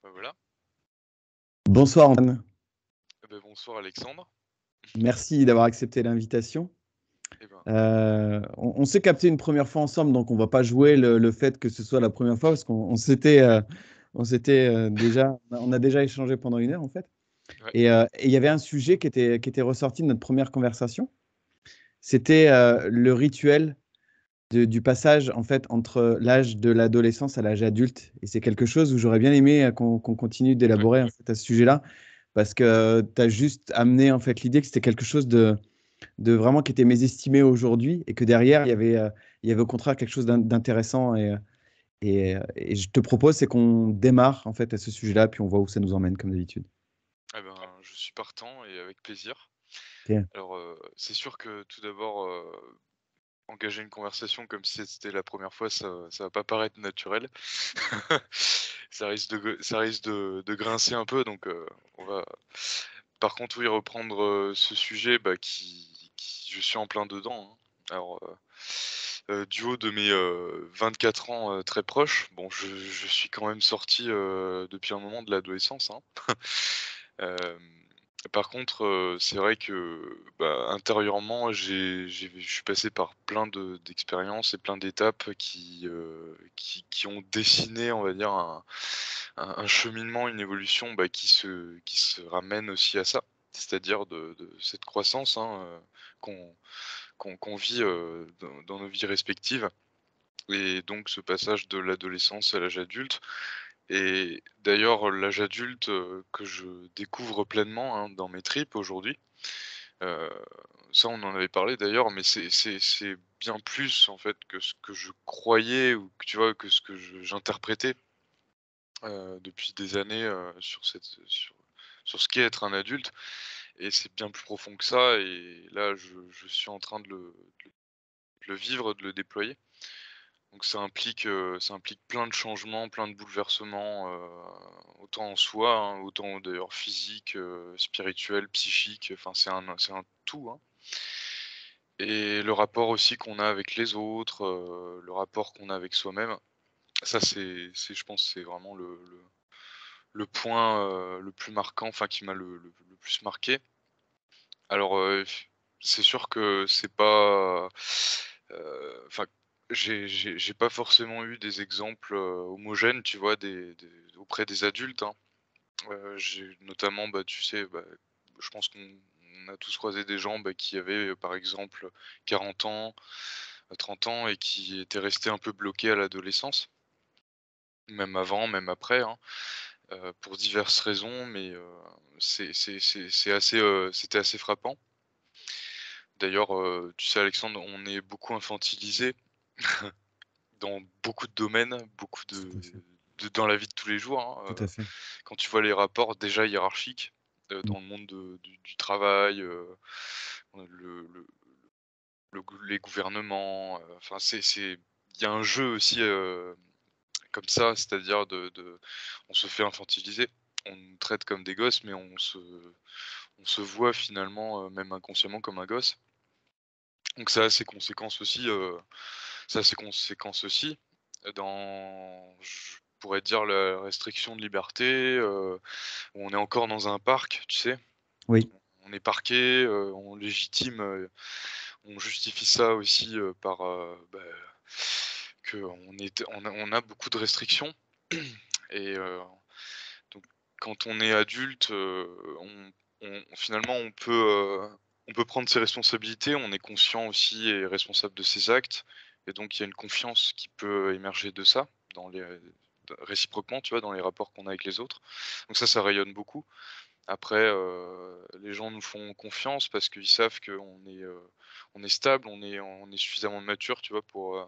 Bah voilà. Bonsoir Antoine, Bonsoir Alexandre. merci d'avoir accepté l'invitation. Eh ben, On s'est capté une première fois ensemble, donc on va pas jouer le fait que ce soit la première fois, parce qu'on s'était déjà, on a déjà échangé pendant 1 heure en fait. ouais, Et il y avait un sujet qui était ressorti de notre première conversation. C'était le rituel du passage en fait entre l'âge de l'adolescence à l'âge adulte. Et c'est quelque chose où j'aurais bien aimé qu'on continue ouais, d'élaborer en fait à ce sujet-là, parce que tu as juste amené en fait l'idée que c'était quelque chose de vraiment qui était mésestimé aujourd'hui, et que derrière il y avait au contraire quelque chose d'intéressant. Et je te propose c'est qu'on démarre en fait à ce sujet-là, puis on voit où ça nous emmène comme d'habitude. je suis partant et avec plaisir. Ok. Alors, c'est sûr que tout d'abord, engager une conversation comme si c'était la première fois, ça va pas paraître naturel. Ça risque de grincer un peu, donc on va par contre, oui, reprendre, ce sujet, qui je suis en plein dedans, hein. Alors, du haut de mes, 24 ans, très proches, bon, je suis quand même sorti, depuis un moment de l'adolescence, hein. Hem, Par contre, c'est vrai que, intérieurement, je suis passé par plein d'expériences et plein d'étapes qui ont dessiné, on va dire, un cheminement, une évolution, qui se ramène aussi à ça. C'est-à-dire de cette croissance, hein, qu'on vit, dans nos vies respectives, et donc ce passage de l'adolescence à l'âge adulte. Et d'ailleurs, l'âge adulte, que je découvre pleinement, hein, dans mes tripes aujourd'hui, heu, ça on en avait parlé d'ailleurs, mais c'est bien plus en fait que ce que je croyais, ou que tu vois, que ce que j'interprétais, depuis des années, sur ce qu'est être un adulte. Et c'est bien plus profond que ça, et là je suis en train de le vivre, de le déployer. Donc ça implique plein de changements, plein de bouleversements, autant en soi, hein, autant d'ailleurs physique, spirituel, psychique, enfin c'est un tout, hein. Et le rapport aussi qu'on a avec les autres, le rapport qu'on a avec soi-même, ça c'est je pense c'est vraiment le point, le plus marquant, enfin qui m'a le plus marqué. Alors, c'est sûr que c'est pas, enfin, j'ai pas forcément eu des exemples, homogènes, tu vois? Des auprès des adultes, hein. J'ai notamment, tu sais, je pense qu'on a tous croisé des gens, qui avaient, par exemple, 40 ans, 30 ans, et qui étaient restés un peu bloqués à l'adolescence, même avant, même après, hein, pour diverses raisons, mais c'est assez, c'était assez frappant. D'ailleurs, tu sais Alexandre, on est beaucoup infantilisé dans beaucoup de domaines, beaucoup Tout à fait. dans la vie de tous les jours, hein, Tout à fait. quand tu vois les rapports déjà hiérarchiques, Mm. dans le monde du travail, le les gouvernements, enfin il y a un jeu aussi, comme ça, c'est-à-dire on se fait infantiliser. On nous traite comme des gosses, mais on se voit finalement, même inconsciemment, comme un gosse. Donc ça a ses conséquences aussi, dans, je pourrais dire, la restriction de liberté, où on est encore dans un parc, tu sais? Oui. On est parqué, on justifie ça aussi, par, qu'on a beaucoup de restrictions. Et donc quand on est adulte, on finalement on peut prendre ses responsabilités, on est conscient aussi et responsable de ses actes, et donc il y a une confiance qui peut émerger de ça, dans les réciproquement, tu vois, dans les rapports qu'on a avec les autres. Donc ça rayonne beaucoup. Après, les gens nous font confiance parce qu'ils savent on est stable, on est suffisamment mature, tu vois, pour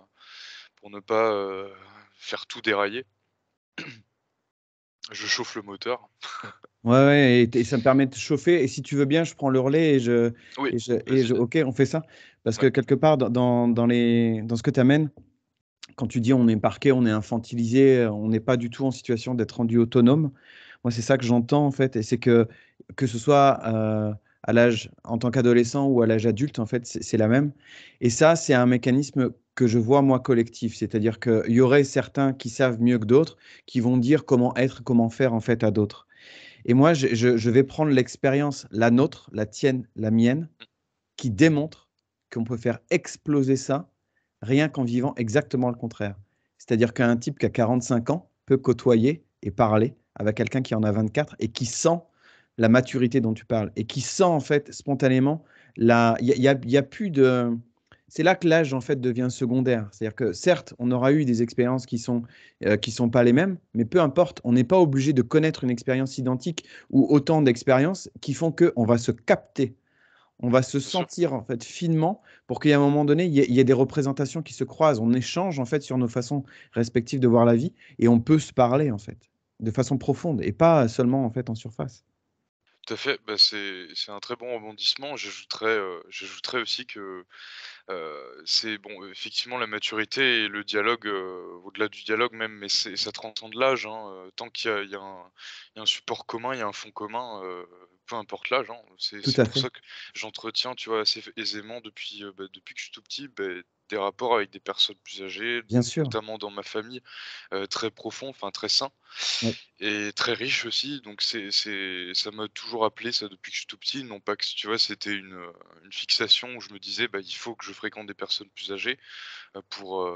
ne pas, faire tout dérailler. Je chauffe le moteur. Ouais, ouais, et ça me permet de chauffer. Et si tu veux bien, je prends le relais Oui, et vas-y. OK, on fait ça. Parce que Ouais, quelque part, dans ce que tu amènes, quand tu dis on est parqué, on est infantilisé, on n'est pas du tout en situation d'être rendu autonome. Moi, c'est ça que j'entends en fait, et c'est que ce soit à l'âge en tant qu'adolescent ou à l'âge adulte, en fait, c'est la même. Et ça, c'est un mécanisme que je vois, moi, collectif. C'est-à-dire qu'il y aurait certains qui savent mieux que d'autres, qui vont dire comment être, comment faire, en fait, à d'autres. Et moi, je vais prendre l'expérience, la nôtre, la tienne, la mienne, qui démontre qu'on peut faire exploser ça rien qu'en vivant exactement le contraire. C'est-à-dire qu'un type qui a 45 ans peut côtoyer et parler avec quelqu'un qui en a 24 et qui sent la maturité dont tu parles et qui sent en fait spontanément la il y a plus de c'est là que l'âge en fait devient secondaire. C'est-à-dire que certes, on aura eu des expériences qui sont pas les mêmes, mais peu importe, on n'est pas obligé de connaître une expérience identique ou autant d'expériences qui font qu'on va se capter, on va se Bien sûr. sentir en fait finement pour qu'il y ait un moment donné, il y ait des représentations qui se croisent. On échange en fait sur nos façons respectives de voir la vie et on peut se parler en fait de façon profonde et pas seulement en fait en surface. Tout à fait, bah, c'est un très bon rebondissement. J'ajouterais aussi que, c'est bon, effectivement la maturité et le dialogue, au-delà du dialogue même, mais ça transcende l'âge, hein, tant qu'il y a un support commun, il y a un fond commun, peu importe l'âge, hein. Tout C'est à pour fait. ça que j'entretiens, tu vois, assez aisément depuis que je suis tout petit, des rapports avec des personnes plus âgées, Bien sûr. notamment dans ma famille, très profonds, enfin très sains. Oui. Et très riche aussi, donc ça m'a toujours appelé ça depuis que je suis tout petit. Non pas que, tu vois, c'était une fixation où je me disais: «Bah, il faut que je fréquente des personnes plus âgées, pour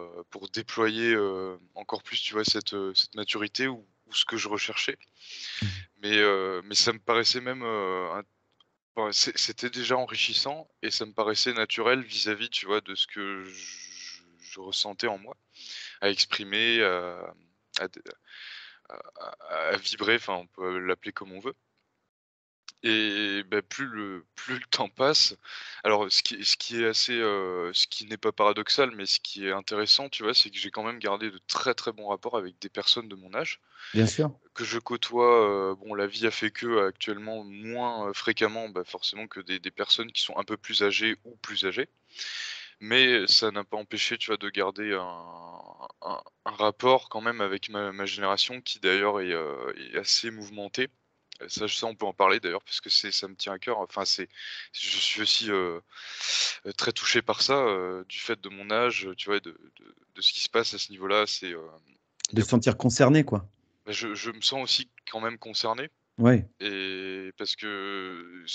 déployer, encore plus, tu vois, cette maturité ou ce que je recherchais». Mmh. Mais ça me paraissait même, enfin, c'était déjà enrichissant et ça me paraissait naturel vis-à-vis, tu vois, de ce que je ressentais en moi, à exprimer, à d à vibrer, enfin, on peut l'appeler comme on veut. Et bah, plus le temps passe, alors ce qui est assez, ce qui n'est pas paradoxal, mais ce qui est intéressant, tu vois, c'est que j'ai quand même gardé de très, très bons rapports avec des personnes de mon âge, Bien sûr. que je côtoie, bon, la vie a fait que actuellement moins, fréquemment, bah, forcément que des personnes qui sont un peu plus âgées ou plus âgées. Mais ça n'a pas empêché, tu vois, de garder un rapport quand même avec ma génération qui d'ailleurs est assez mouvementée. Ça, on peut en parler d'ailleurs parce que ça me tient à cœur. Enfin, je suis aussi, très touché par ça, du fait de mon âge, tu vois? De ce qui se passe à ce niveau-là. Il De y a se sentir concerné, quoi. bah, je me sens aussi quand même concerné Ouais. et parce que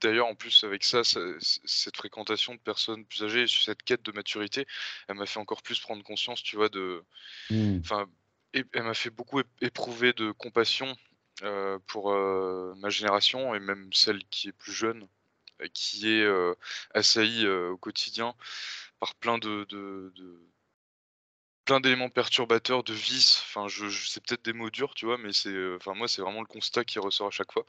d'ailleurs, en plus, avec cette fréquentation de personnes plus âgées, sur cette quête de maturité, elle m'a fait encore plus prendre conscience, tu vois, Mmh. enfin, elle m'a fait beaucoup éprouver de compassion, pour, ma génération et même celle qui est plus jeune, qui est, assaillie, au quotidien par plein d'éléments perturbateurs, de vices. Enfin, c'est peut-être des mots durs, tu vois? Mais enfin, moi, c'est vraiment le constat qui ressort à chaque fois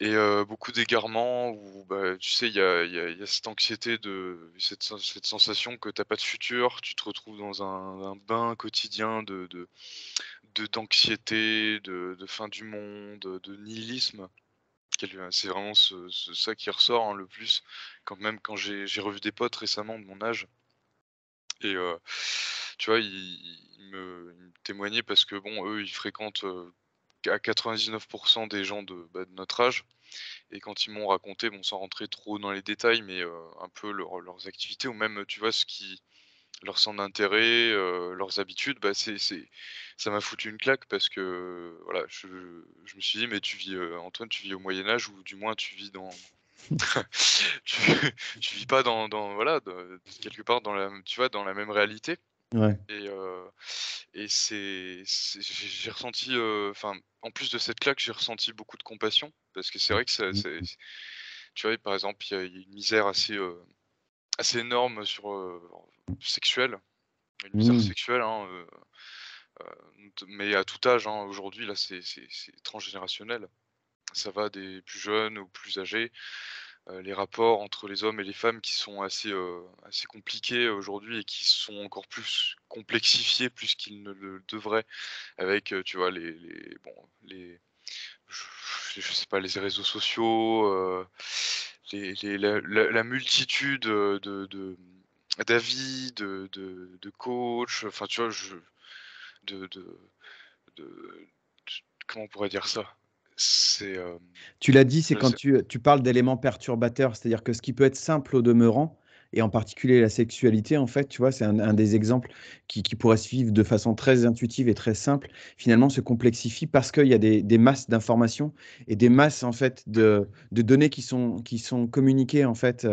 et beaucoup d'égarements où, bah, tu sais, il y a cette anxiété cette sensation que tu as pas de futur. Tu te retrouves dans un bain quotidien d'anxiété, de fin du monde, de nihilisme. C'est vraiment ça qui ressort, hein, le plus, quand j'ai revu des potes récemment de mon âge et tu vois, ils me témoignaient parce que bon, eux, ils fréquentent, à 99 des gens de notre âge et quand ils m'ont raconté, bon, sans rentrer trop dans les détails, mais un peu leurs activités ou même, tu vois, leur centre d'intérêt, leurs habitudes, bah, ça m'a foutu une claque parce que, voilà, je me suis dit: «Mais Antoine, tu vis au Moyen Âge ou du moins tu vis dans tu tu vis pas voilà, quelque part tu vois, dans la même réalité». Ouais. Et j'ai ressenti, enfin, en plus de cette claque, j'ai ressenti beaucoup de compassion parce que c'est vrai que Mmh. tu vois, par exemple, il y a une misère assez énorme sexuelle, une misère Mmh. sexuelle, hein, mais à tout âge, hein. Aujourd'hui, là, c'est transgénérationnel. Ça va des plus jeunes aux plus âgés. Les rapports entre les hommes et les femmes qui sont assez compliqués aujourd'hui et qui sont encore plus complexifiés plus qu'ils ne le devraient avec, tu vois, je sais pas, les réseaux sociaux, la multitude, d'avis, de coachs, enfin, tu vois, de comment on pourrait dire ça? c'est, Tu l'as dit, c'est je quand sais tu parles d'éléments perturbateurs, c'est-à-dire que ce qui peut être simple au demeurant et en particulier la sexualité, en fait, tu vois? C'est un des exemples qui pourrait se vivre de façon très intuitive et très simple, finalement se complexifie parce qu'il y a des masses d'informations et des masses, en fait, oui, de données qui sont communiquées, en fait,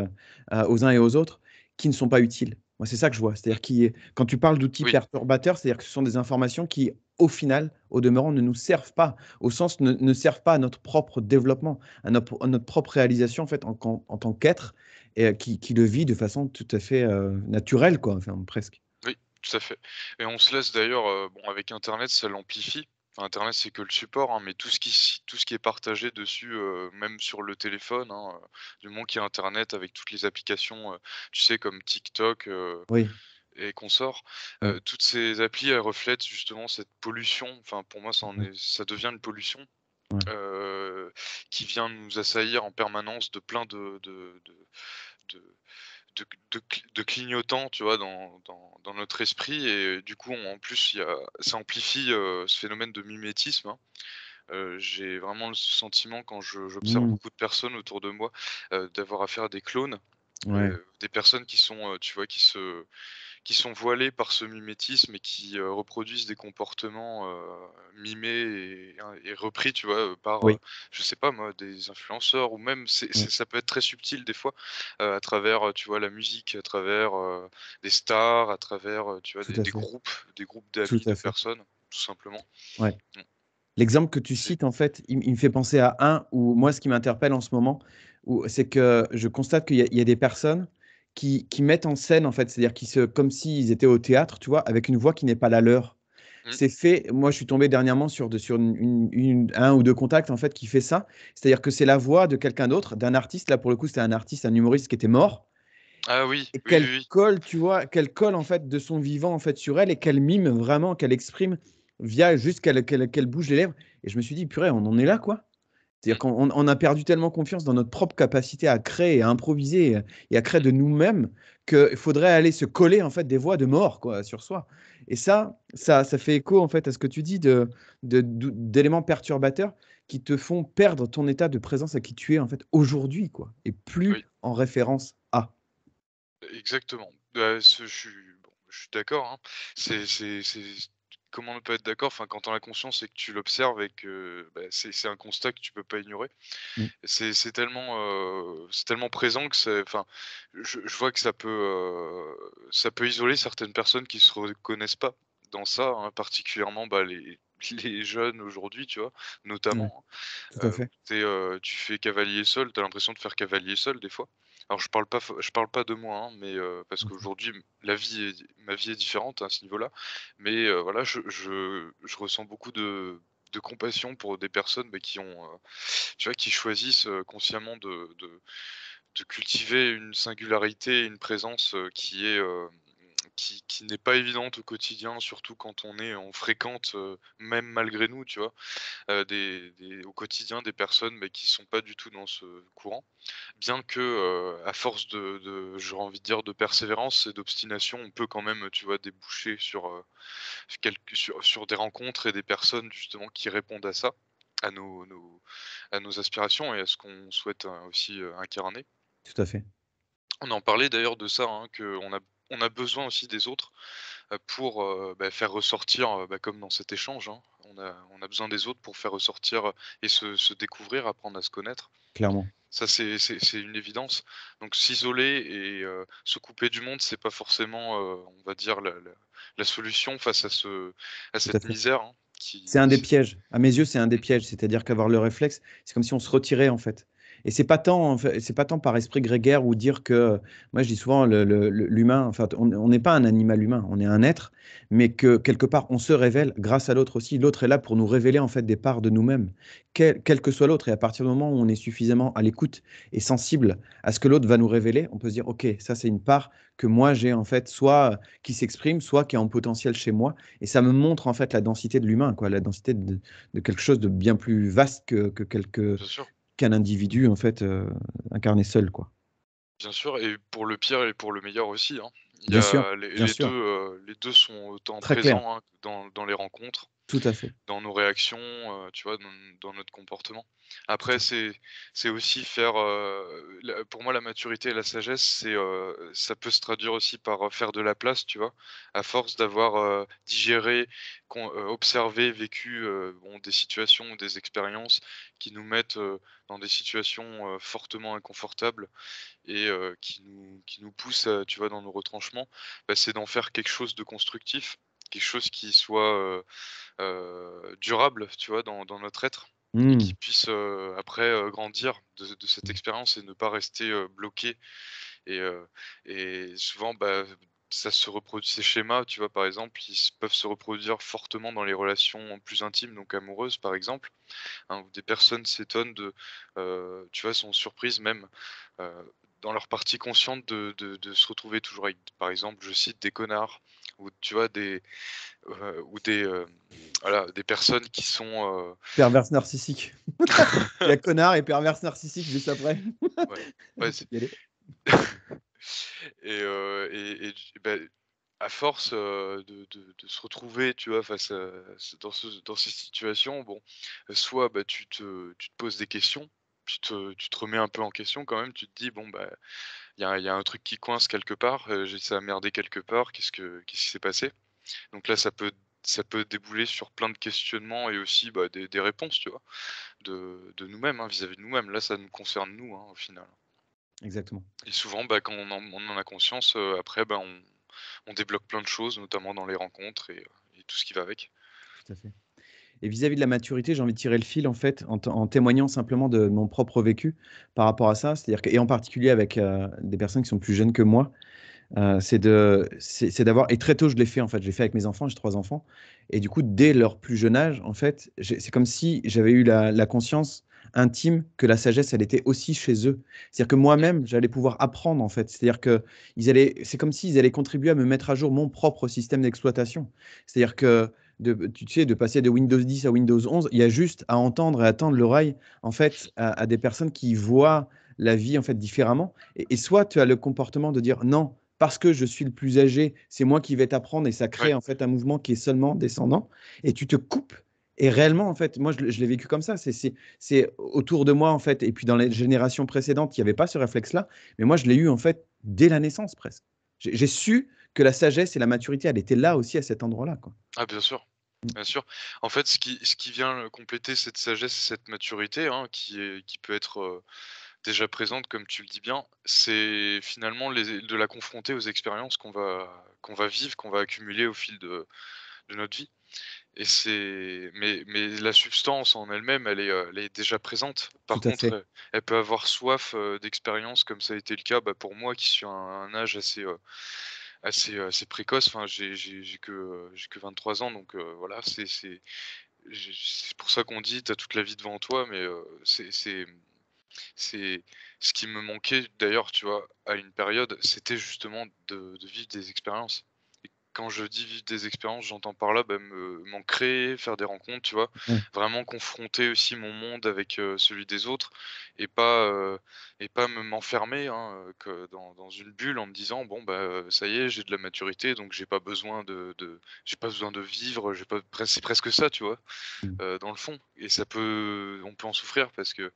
aux uns et aux autres, qui ne sont pas utiles. Moi, c'est ça que je vois. mmh, C'est-à-dire qui quand tu parles d'outils oui, perturbateurs, c'est-à-dire que ce sont des informations qui, au final, au demeurant, ne nous servent pas au sens ne servent pas à notre propre développement, à notre propre réalisation en fait en tant qu'être et qui le vit de façon tout à fait naturelle quoi, enfin presque. oui, tout à fait et on se laisse d'ailleurs, bon avec internet ça l'amplifie. Enfin internet c'est que le support, hein, mais tout ce qui est partagé dessus, même sur le téléphone, hein, du moment qu'il y a internet avec toutes les applications, tu sais comme TikTok, Oui, et consorts, ouais, toutes ces applis elles reflètent justement cette pollution, enfin pour moi ouais, ça devient une pollution, ouais, heu, qui vient nous assaillir en permanence de plein de de clignotants, tu vois, dans notre esprit et du coup, en plus, il y a ça amplifie, ce phénomène de mimétisme, hein. J'ai vraiment le sentiment quand j'observe mmh, beaucoup de personnes autour de moi, d'avoir affaire à des clones, ouais, des personnes qui sont, tu vois, qui sont voilés par ce mimétisme et qui, reproduisent des comportements, mimés et repris, tu vois, par, oui, je sais pas moi, des influenceurs ou même oui, ça peut être très subtil des fois, à travers, tu vois, la musique, à travers, des stars, à travers, tu vois, tout à fait, des groupes tout d'amis, à de fait, personnes, tout simplement. ouais. Mmh, L'exemple que tu c'est cites, en fait, il me fait penser à un où moi, ce qui m'interpelle en ce moment, où c'est que je constate qu'il y a des personnes qui mettent en scène, en fait, c'est-à-dire comme s'ils étaient au théâtre, tu vois? Avec une voix qui n'est pas la leur. mmh, C'est fait moi, je suis tombé dernièrement sur une 1 ou 2 contacts, en fait, qui fait ça. C'est-à-dire que c'est la voix de quelqu'un d'autre, d'un artiste. Là, pour le coup, c'était un artiste, un humoriste qui était mort ah oui, et oui, qu'elle oui, oui. colle, tu vois? Qu'elle colle, en fait, de son vivant, en fait, sur elle et qu'elle mime vraiment, qu'elle exprime via juste qu'elle bouge les lèvres et je me suis dit: «Purée, on en est là, quoi». C'est-à-dire Mmh, qu'on a perdu tellement confiance dans notre propre capacité à créer et à improviser et à créer mmh, de nous-mêmes qu'il faudrait aller se coller, en fait, des voix de mort, quoi, sur soi et ça fait écho, en fait, à ce que tu dis d'éléments perturbateurs qui te font perdre ton état de présence à qui tu es, en fait, aujourd'hui, quoi et plus oui. en référence à. Exactement. Bah, je suis d'accord, hein. C'est comment ne pas être d'accord? Enfin, quand on a conscience et que tu l'observes et que, bah, c'est un constat que tu peux pas ignorer. Mmh, C'est tellement présent que c'est enfin, je vois que ça peut isoler certaines personnes qui se reconnaissent pas dans ça, hein, particulièrement, bah, les jeunes aujourd'hui, tu vois? ouais, Notamment, tout à où fait. tu fais cavalier seul, tu as l'impression de faire cavalier seul des fois. Alors je parle pas de moi, hein, mais parce OK. qu'aujourd'hui ma vie est différente à ce niveau-là. Mais voilà, je ressens beaucoup de compassion pour des personnes, bah, qui ont, tu vois, qui choisissent, consciemment de cultiver une singularité, une présence, qui n'est pas évidente au quotidien, surtout quand on fréquente, même malgré nous, tu vois? Des au quotidien des personnes, mais qui sont pas du tout dans ce courant. Bien que, à force j'aurais envie de dire de persévérance et d'obstination, on peut quand même, tu vois, déboucher sur des rencontres et des personnes justement qui répondent à ça, à à nos aspirations et à ce qu'on souhaite, aussi, incarner. Tout à fait. On en parlait d'ailleurs de ça, hein, on a besoin aussi des autres, pour, bah, faire ressortir, bah, comme dans cet échange, hein, on a besoin des autres pour faire ressortir, et se découvrir, apprendre à se connaître. Clairement. Ça, c'est une évidence. Donc s'isoler et se couper du monde, c'est pas forcément, on va dire la solution face à Tout à cette fait. misère, hein, C'est un des qui pièges. À mes yeux, c'est un des mmh, pièges. C'est-à-dire qu'avoir le réflexe, c'est comme si on se retirait, en fait. Et c'est pas tant par esprit grégaire ou dire que moi, je dis souvent l'humain, enfin, on n'est pas un animal humain, on est un être, mais que quelque part, on se révèle grâce à l'autre aussi. L'autre est là pour nous révéler, en fait, des parts de nous-mêmes, quel que soit l'autre. Et à partir du moment où on est suffisamment à l'écoute et sensible à ce que l'autre va nous révéler, on peut se dire: «OK, ça, c'est une part que moi j'ai, en fait, soit qui s'exprime, soit qui est en potentiel chez moi» et ça me montre en fait la densité de l'humain, quoi, la densité de quelque chose de bien plus vaste bien sûr, qu'un individu en fait, incarné seul, quoi. bien sûr et pour le pire et pour le meilleur aussi, hein. Il y Bien sûr, a bien sûr, les 2 sont autant très clair, présents, hein, dans les rencontres. Tout à fait. dans nos réactions, tu vois, dans notre comportement. Tout Après, à fait. c'est aussi faire, pour moi, la maturité et la sagesse, ça peut se traduire aussi par, faire de la place, tu vois? À force d'avoir, digéré, observé, vécu, bon, des situations ou des expériences qui nous mettent, dans des situations, fortement inconfortables et qui nous poussent, tu vois, dans nos retranchements, bah, c'est d'en faire quelque chose de constructif, quelque chose qui soit, durable, tu vois, dans notre être et Mmh. qui puisse, après, grandir de cette expérience et ne pas rester, bloqué et souvent, bah, ça se reproduit ces schémas, tu vois, par exemple, peuvent se reproduire fortement dans les relations plus intimes, donc amoureuses, par exemple, hein, où des personnes s'étonnent tu vois, sont surprises même, dans leur partie consciente de se retrouver toujours avec, par exemple, je cite: «des connards» ou tu vois, ou voilà, des personnes qui sont, Perverse narcissique. Il y a connard et perverse narcissique juste après. ouais, ouais, Y aller. bah, à force, de se retrouver, tu vois, face à dans ces situations, bon, soit, bah, tu te poses des questions, tu te remets un peu en question quand même, tu te dis: «Bon, bah, il y a un truc qui coince quelque part, ça a merdé quelque part, qu'est-ce qui s'est passé?» Donc là, ça peut débouler sur plein de questionnements et aussi, bah, des réponses, tu vois? De nous-mêmes, hein, vis-à-vis de nous-mêmes. Là, ça nous concerne nous, hein, au final. Exactement. Et souvent, bah, quand on en a conscience, après, bah, on débloque plein de choses, notamment dans les rencontres et tout ce qui va avec. Tout à fait. Et vis-à-vis de la maturité, j'ai envie de tirer le fil en fait, en témoignant simplement de mon propre vécu par rapport à ça. C'est-à-dire que et en particulier avec, des personnes qui sont plus jeunes que moi, c'est d'avoir et très tôt je l'ai fait en fait, je l'ai fait avec mes enfants, j'ai 3 enfants et du coup dès leur plus jeune âge, en fait, c'est comme si j'avais eu la conscience intime que la sagesse, elle était aussi chez eux. C'est-à-dire que Mmh. moi-même, j'allais pouvoir apprendre en fait. C'est-à-dire qu'ils allaient c'est comme s'ils allaient contribuer à me mettre à jour mon propre système d'exploitation. C'est-à-dire que tu sais, de passer de Windows 10 à Windows 11, il y a juste à entendre et à tendre l'oreille en fait à des personnes qui voient la vie en fait différemment et soit tu as le comportement de dire: «Non, parce que je suis le plus âgé, c'est moi qui vais t'apprendre et ça crée Ouais, en fait un mouvement qui est seulement descendant et tu te coupes et réellement en fait, moi je l'ai vécu comme ça, c'est autour de moi en fait et puis dans les générations précédentes, il y avait pas ce réflexe-là, mais moi je l'ai eu en fait dès la naissance presque. J'ai su que la sagesse et la maturité, elle était là aussi à cet endroit-là, quoi. ah bien sûr, Mmh. bien sûr. En fait, ce qui vient, compléter cette sagesse et cette maturité, hein, qui peut être, déjà présente comme tu le dis bien, c'est finalement de la confronter aux expériences qu'on va vivre, qu'on va accumuler au fil de notre vie. Et mais la substance en elle-même, elle est déjà présente. Tout Par à contre, fait. elle peut avoir soif, d'expérience comme ça a été le cas, bah, pour moi qui suis à un âge assez précoce. Enfin, j'ai que 23 ans donc voilà, c'est pour ça qu'on dit: «Tu as toute la vie devant toi», mais c'est ce qui me manquait d'ailleurs, tu vois, à une période, c'était justement de vivre des expériences. Et quand je dis vivre des expériences, j'entends par là, bah, m'en créer, faire des rencontres, tu vois? Ouais. Vraiment confronter aussi mon monde avec, celui des autres et pas m'enfermer, hein, que dans une bulle en me disant: «Bon, bah, ça y est, j'ai de la maturité, donc j'ai pas besoin de vivre, j'ai pas» c'est presque ça, tu vois? Mmh. Dans le fond et on peut en souffrir parce que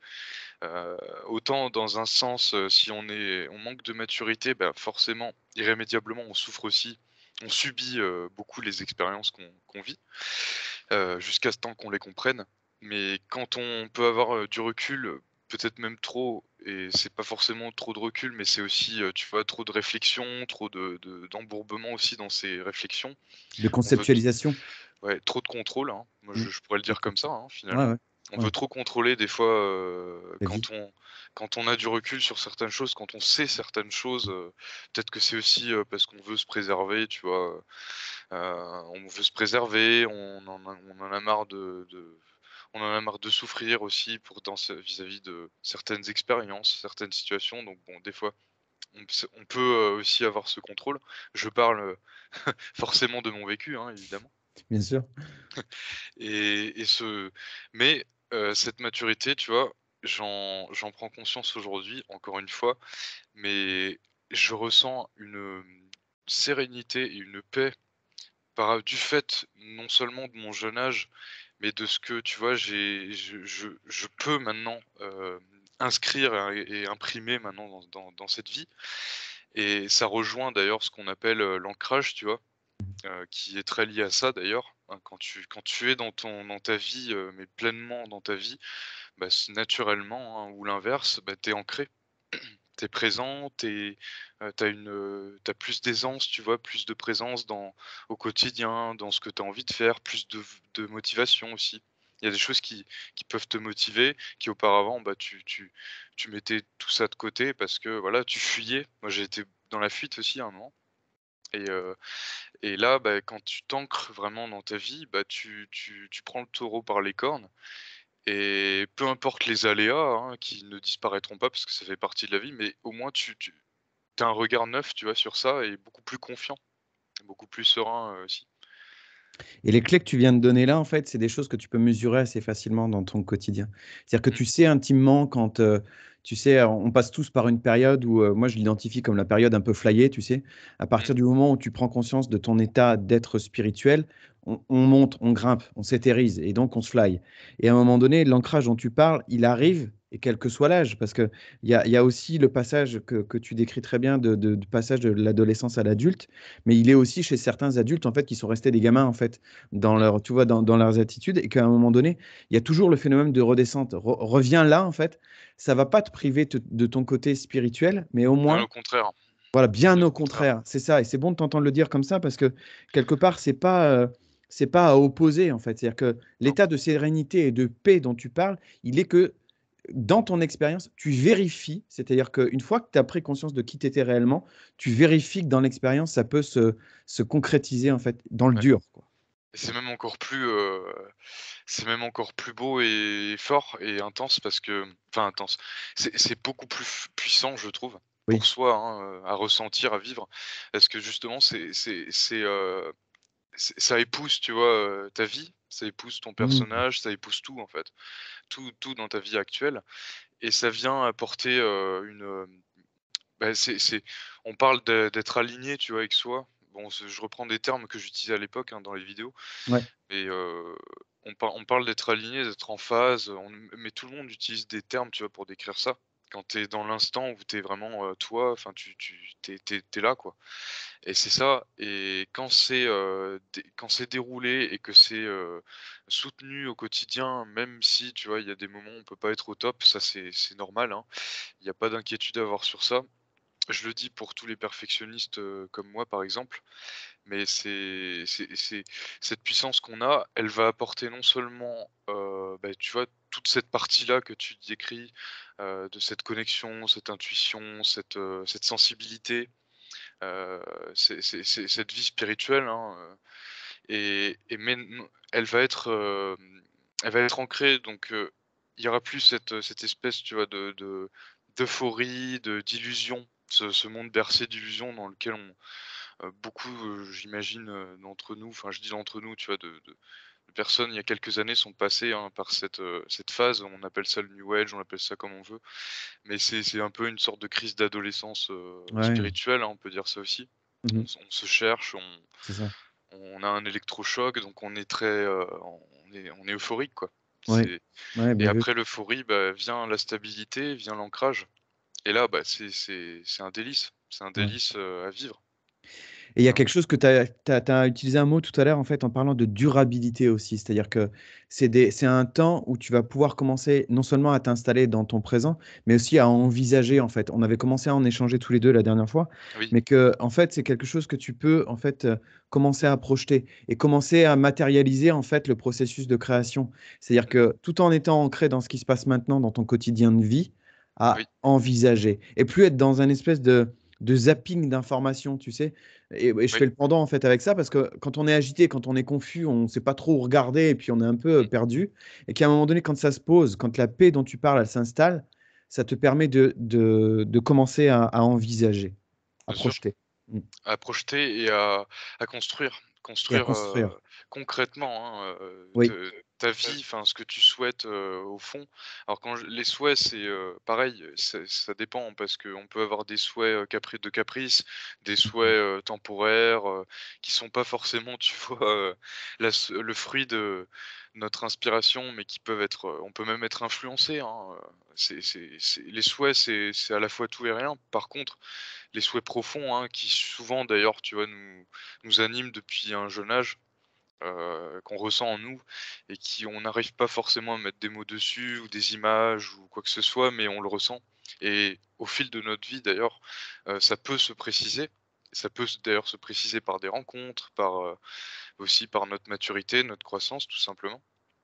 Heu, autant dans un sens, si on manque de maturité, bah, forcément, irrémédiablement, on souffre aussi. On subit, beaucoup les expériences qu'on vit, jusqu'à ce temps qu'on les comprenne. Mais quand on peut avoir, du recul, peut-être même trop et c'est pas forcément trop de recul, mais c'est aussi, tu vois, trop de réflexion, trop d'embourbement aussi dans ces réflexions. De On veut t conceptualisation. Ouais, trop de contrôle, hein. Moi, Mmh. je pourrais le dire OK. comme ça, hein, Ouais, finalement. ouais. On Ouais. veut trop contrôler des fois, La vie. quand on a du recul sur certaines choses, quand on sait certaines choses, peut-être que c'est aussi, parce qu'on veut se préserver, tu vois? On veut se préserver, on en a marre on en a marre de souffrir aussi vis-à-vis de certaines expériences, certaines situations, donc bon, des fois, on peut, aussi avoir ce contrôle. Je parle, forcément de mon vécu, hein, évidemment. Bien sûr. Et mais cette maturité, tu vois, j'en prends conscience aujourd'hui, encore une fois, mais je ressens une, sérénité et une paix du fait, non seulement de mon jeune âge, mais de ce que, tu vois, je peux maintenant, inscrire et imprimer maintenant dans cette vie, et ça rejoint d'ailleurs ce qu'on appelle, l'ancrage, tu vois? Qui est très lié à ça d'ailleurs, hein. Quand tu es dans ta vie, mais pleinement dans ta vie, bah, naturellement, hein, ou l'inverse, bah, tu es ancré. Tu es présent, tu as plus d'aisance, tu vois? Plus de présence au quotidien, dans ce que tu as envie de faire, plus de motivation aussi. Il y a des choses qui peuvent te motiver, qui auparavant, bah, tu mettais tout ça de côté parce que, voilà, tu fuyais. Moi, j'ai été dans la fuite aussi à un moment, et là, bah, quand tu t'ancres vraiment dans ta vie, bah, tu prends le taureau par les cornes, et peu importe les aléas, hein, qui ne disparaîtront pas parce que ça fait partie de la vie, mais au moins tu as un regard neuf, tu vois, sur ça, et beaucoup plus confiant, beaucoup plus serein, aussi. Et les clés que tu viens de donner là, en fait, c'est des choses que tu peux mesurer assez facilement dans ton quotidien. C'est-à-dire que Mmh, tu sais intimement quand, tu sais, on passe tous par une période où, moi je l'identifie comme la période un peu flyée, tu sais? À mmh, partir du moment où tu prends conscience de ton état d'être spirituel, on monte, on grimpe, on s'éthérise et donc on se fly. Et à un moment donné, l'ancrage dont tu parles, il arrive et quel que soit l'âge, parce qu'il y a aussi le passage que tu décris très bien du passage de l'adolescence à l'adulte, mais il est aussi chez certains adultes, en fait, qui sont restés des gamins, en fait, dans mmh. leur, tu vois, dans leurs attitudes, et qu'à un moment donné, il y a toujours le phénomène de redescente. Reviens là, en fait, ça va pas te priver de ton côté spirituel, mais au Bien moins, au contraire, voilà, bien bien au au contraire. contraire, c'est ça. Et c'est bon de t'entendre le dire comme ça parce que quelque part, c'est pas à opposer, en fait. C'est-à-dire que Non, l'état de sérénité et de paix dont tu parles, il est que dans ton expérience, tu vérifies, c'est-à-dire qu'une fois que tu as pris conscience de qui tu étais réellement, tu vérifies que dans l'expérience, ça peut se concrétiser, en fait, dans le ouais. dur, quoi. Et c'est même encore plus beau et fort et intense parce que, enfin intense, c'est beaucoup plus puissant, je trouve, pour Oui. soi, hein, à ressentir, à vivre. Parce que justement ça épouse, tu vois, ta vie, ça épouse ton Mmh. personnage, ça épouse tout en fait, tout dans ta vie actuelle, et ça vient apporter, bah, on parle d'être aligné, tu vois, avec soi. Bon, je reprends des termes que j'utilisais à l'époque, hein, dans les vidéos, Ouais. et on parle d'être aligné, d'être en phase, mais tout le monde utilise des termes, tu vois, pour décrire ça. Quand tu es dans l'instant où tu es vraiment, toi, enfin tu là, quoi. Et c'est ça, et quand c'est déroulé et que c'est, soutenu au quotidien, même si, tu vois, il y a des moments où on peut pas être au top, ça c'est normal, hein. Il y a pas d'inquiétude à avoir sur ça. Je le dis pour tous les perfectionnistes, comme moi, par exemple, mais c'est cette puissance qu'on a, elle va apporter non seulement, bah, tu vois, toute cette partie-là que tu décris, de cette connexion, cette intuition, cette sensibilité, heu, c'est cette vie spirituelle, hein, et mais non, elle va être ancrée, donc il y aura plus cette espèce, tu vois, d'euphorie, d'illusion, ce monde bercé d'illusions dans lequel beaucoup, j'imagine, d'entre nous, enfin je dis «d'entre nous», tu vois, de personnes il y a quelques années sont passées, hein, par cette phase. On appelle ça le new age, on appelle ça comme on veut, mais c'est un peu une sorte de crise d'adolescence, Ouais. spirituelle, hein, on peut dire ça aussi. Mmh. On se cherche, C'est ça. on a un électrochoc, donc on est très, on est euphorique, quoi. Ouais. C'est Ouais, Et bien vu. après l'euphorie, bah, vient la stabilité, vient l'ancrage, et là, bah, c'est un Ouais. délice, à vivre, Et il y a quelque clairement. chose que tu as utilisé un mot tout à l'heure, en fait, en parlant de durabilité aussi. C'est-à-dire que c'est un temps où tu vas pouvoir commencer non seulement à t'installer dans ton présent, mais aussi à envisager, en fait. On avait commencé à en échanger tous les 2 la dernière fois, Oui, mais que en fait, c'est quelque chose que tu peux, en fait, commencer à projeter et commencer à matérialiser, en fait, le processus de création. C'est-à-dire mmh, que tout en étant ancré dans ce qui se passe maintenant dans ton quotidien de vie, oui, à envisager et plus être dans un espèce de zapping d'informations, tu sais? Et je oui, fais le pendant, en fait, avec ça parce que quand on est agité, quand on est confus, on ne sait pas trop où regarder et puis on est un peu, mmh, perdu et qu'à un moment donné, quand ça se pose, quand la paix dont tu parles, elle s'installe, ça te permet de commencer à envisager, à bien sûr. projeter. Mmh, À projeter et à construire. et à Construire, construire. concrètement, hein, Oui. ta vie, enfin ce que tu souhaites, au fond. Alors les souhaits, c'est, pareil, ça dépend parce qu'on peut avoir des souhaits, de caprices, des souhaits, temporaires, qui sont pas forcément, tu vois, le fruit de notre inspiration, mais qui peuvent être, on peut même être influencé, hein, c'est les souhaits, c'est à la fois tout et rien. Par contre, les souhaits profonds, hein, qui souvent d'ailleurs, tu vois, nous animent depuis un jeune âge, qu'on ressent en nous et qui on n'arrive pas forcément à mettre des mots dessus ou des images ou quoi que ce soit, mais on le ressent et au fil de notre vie d'ailleurs, ça peut se préciser. Ça peut d'ailleurs se préciser par des rencontres, aussi par notre maturité, notre croissance tout simplement.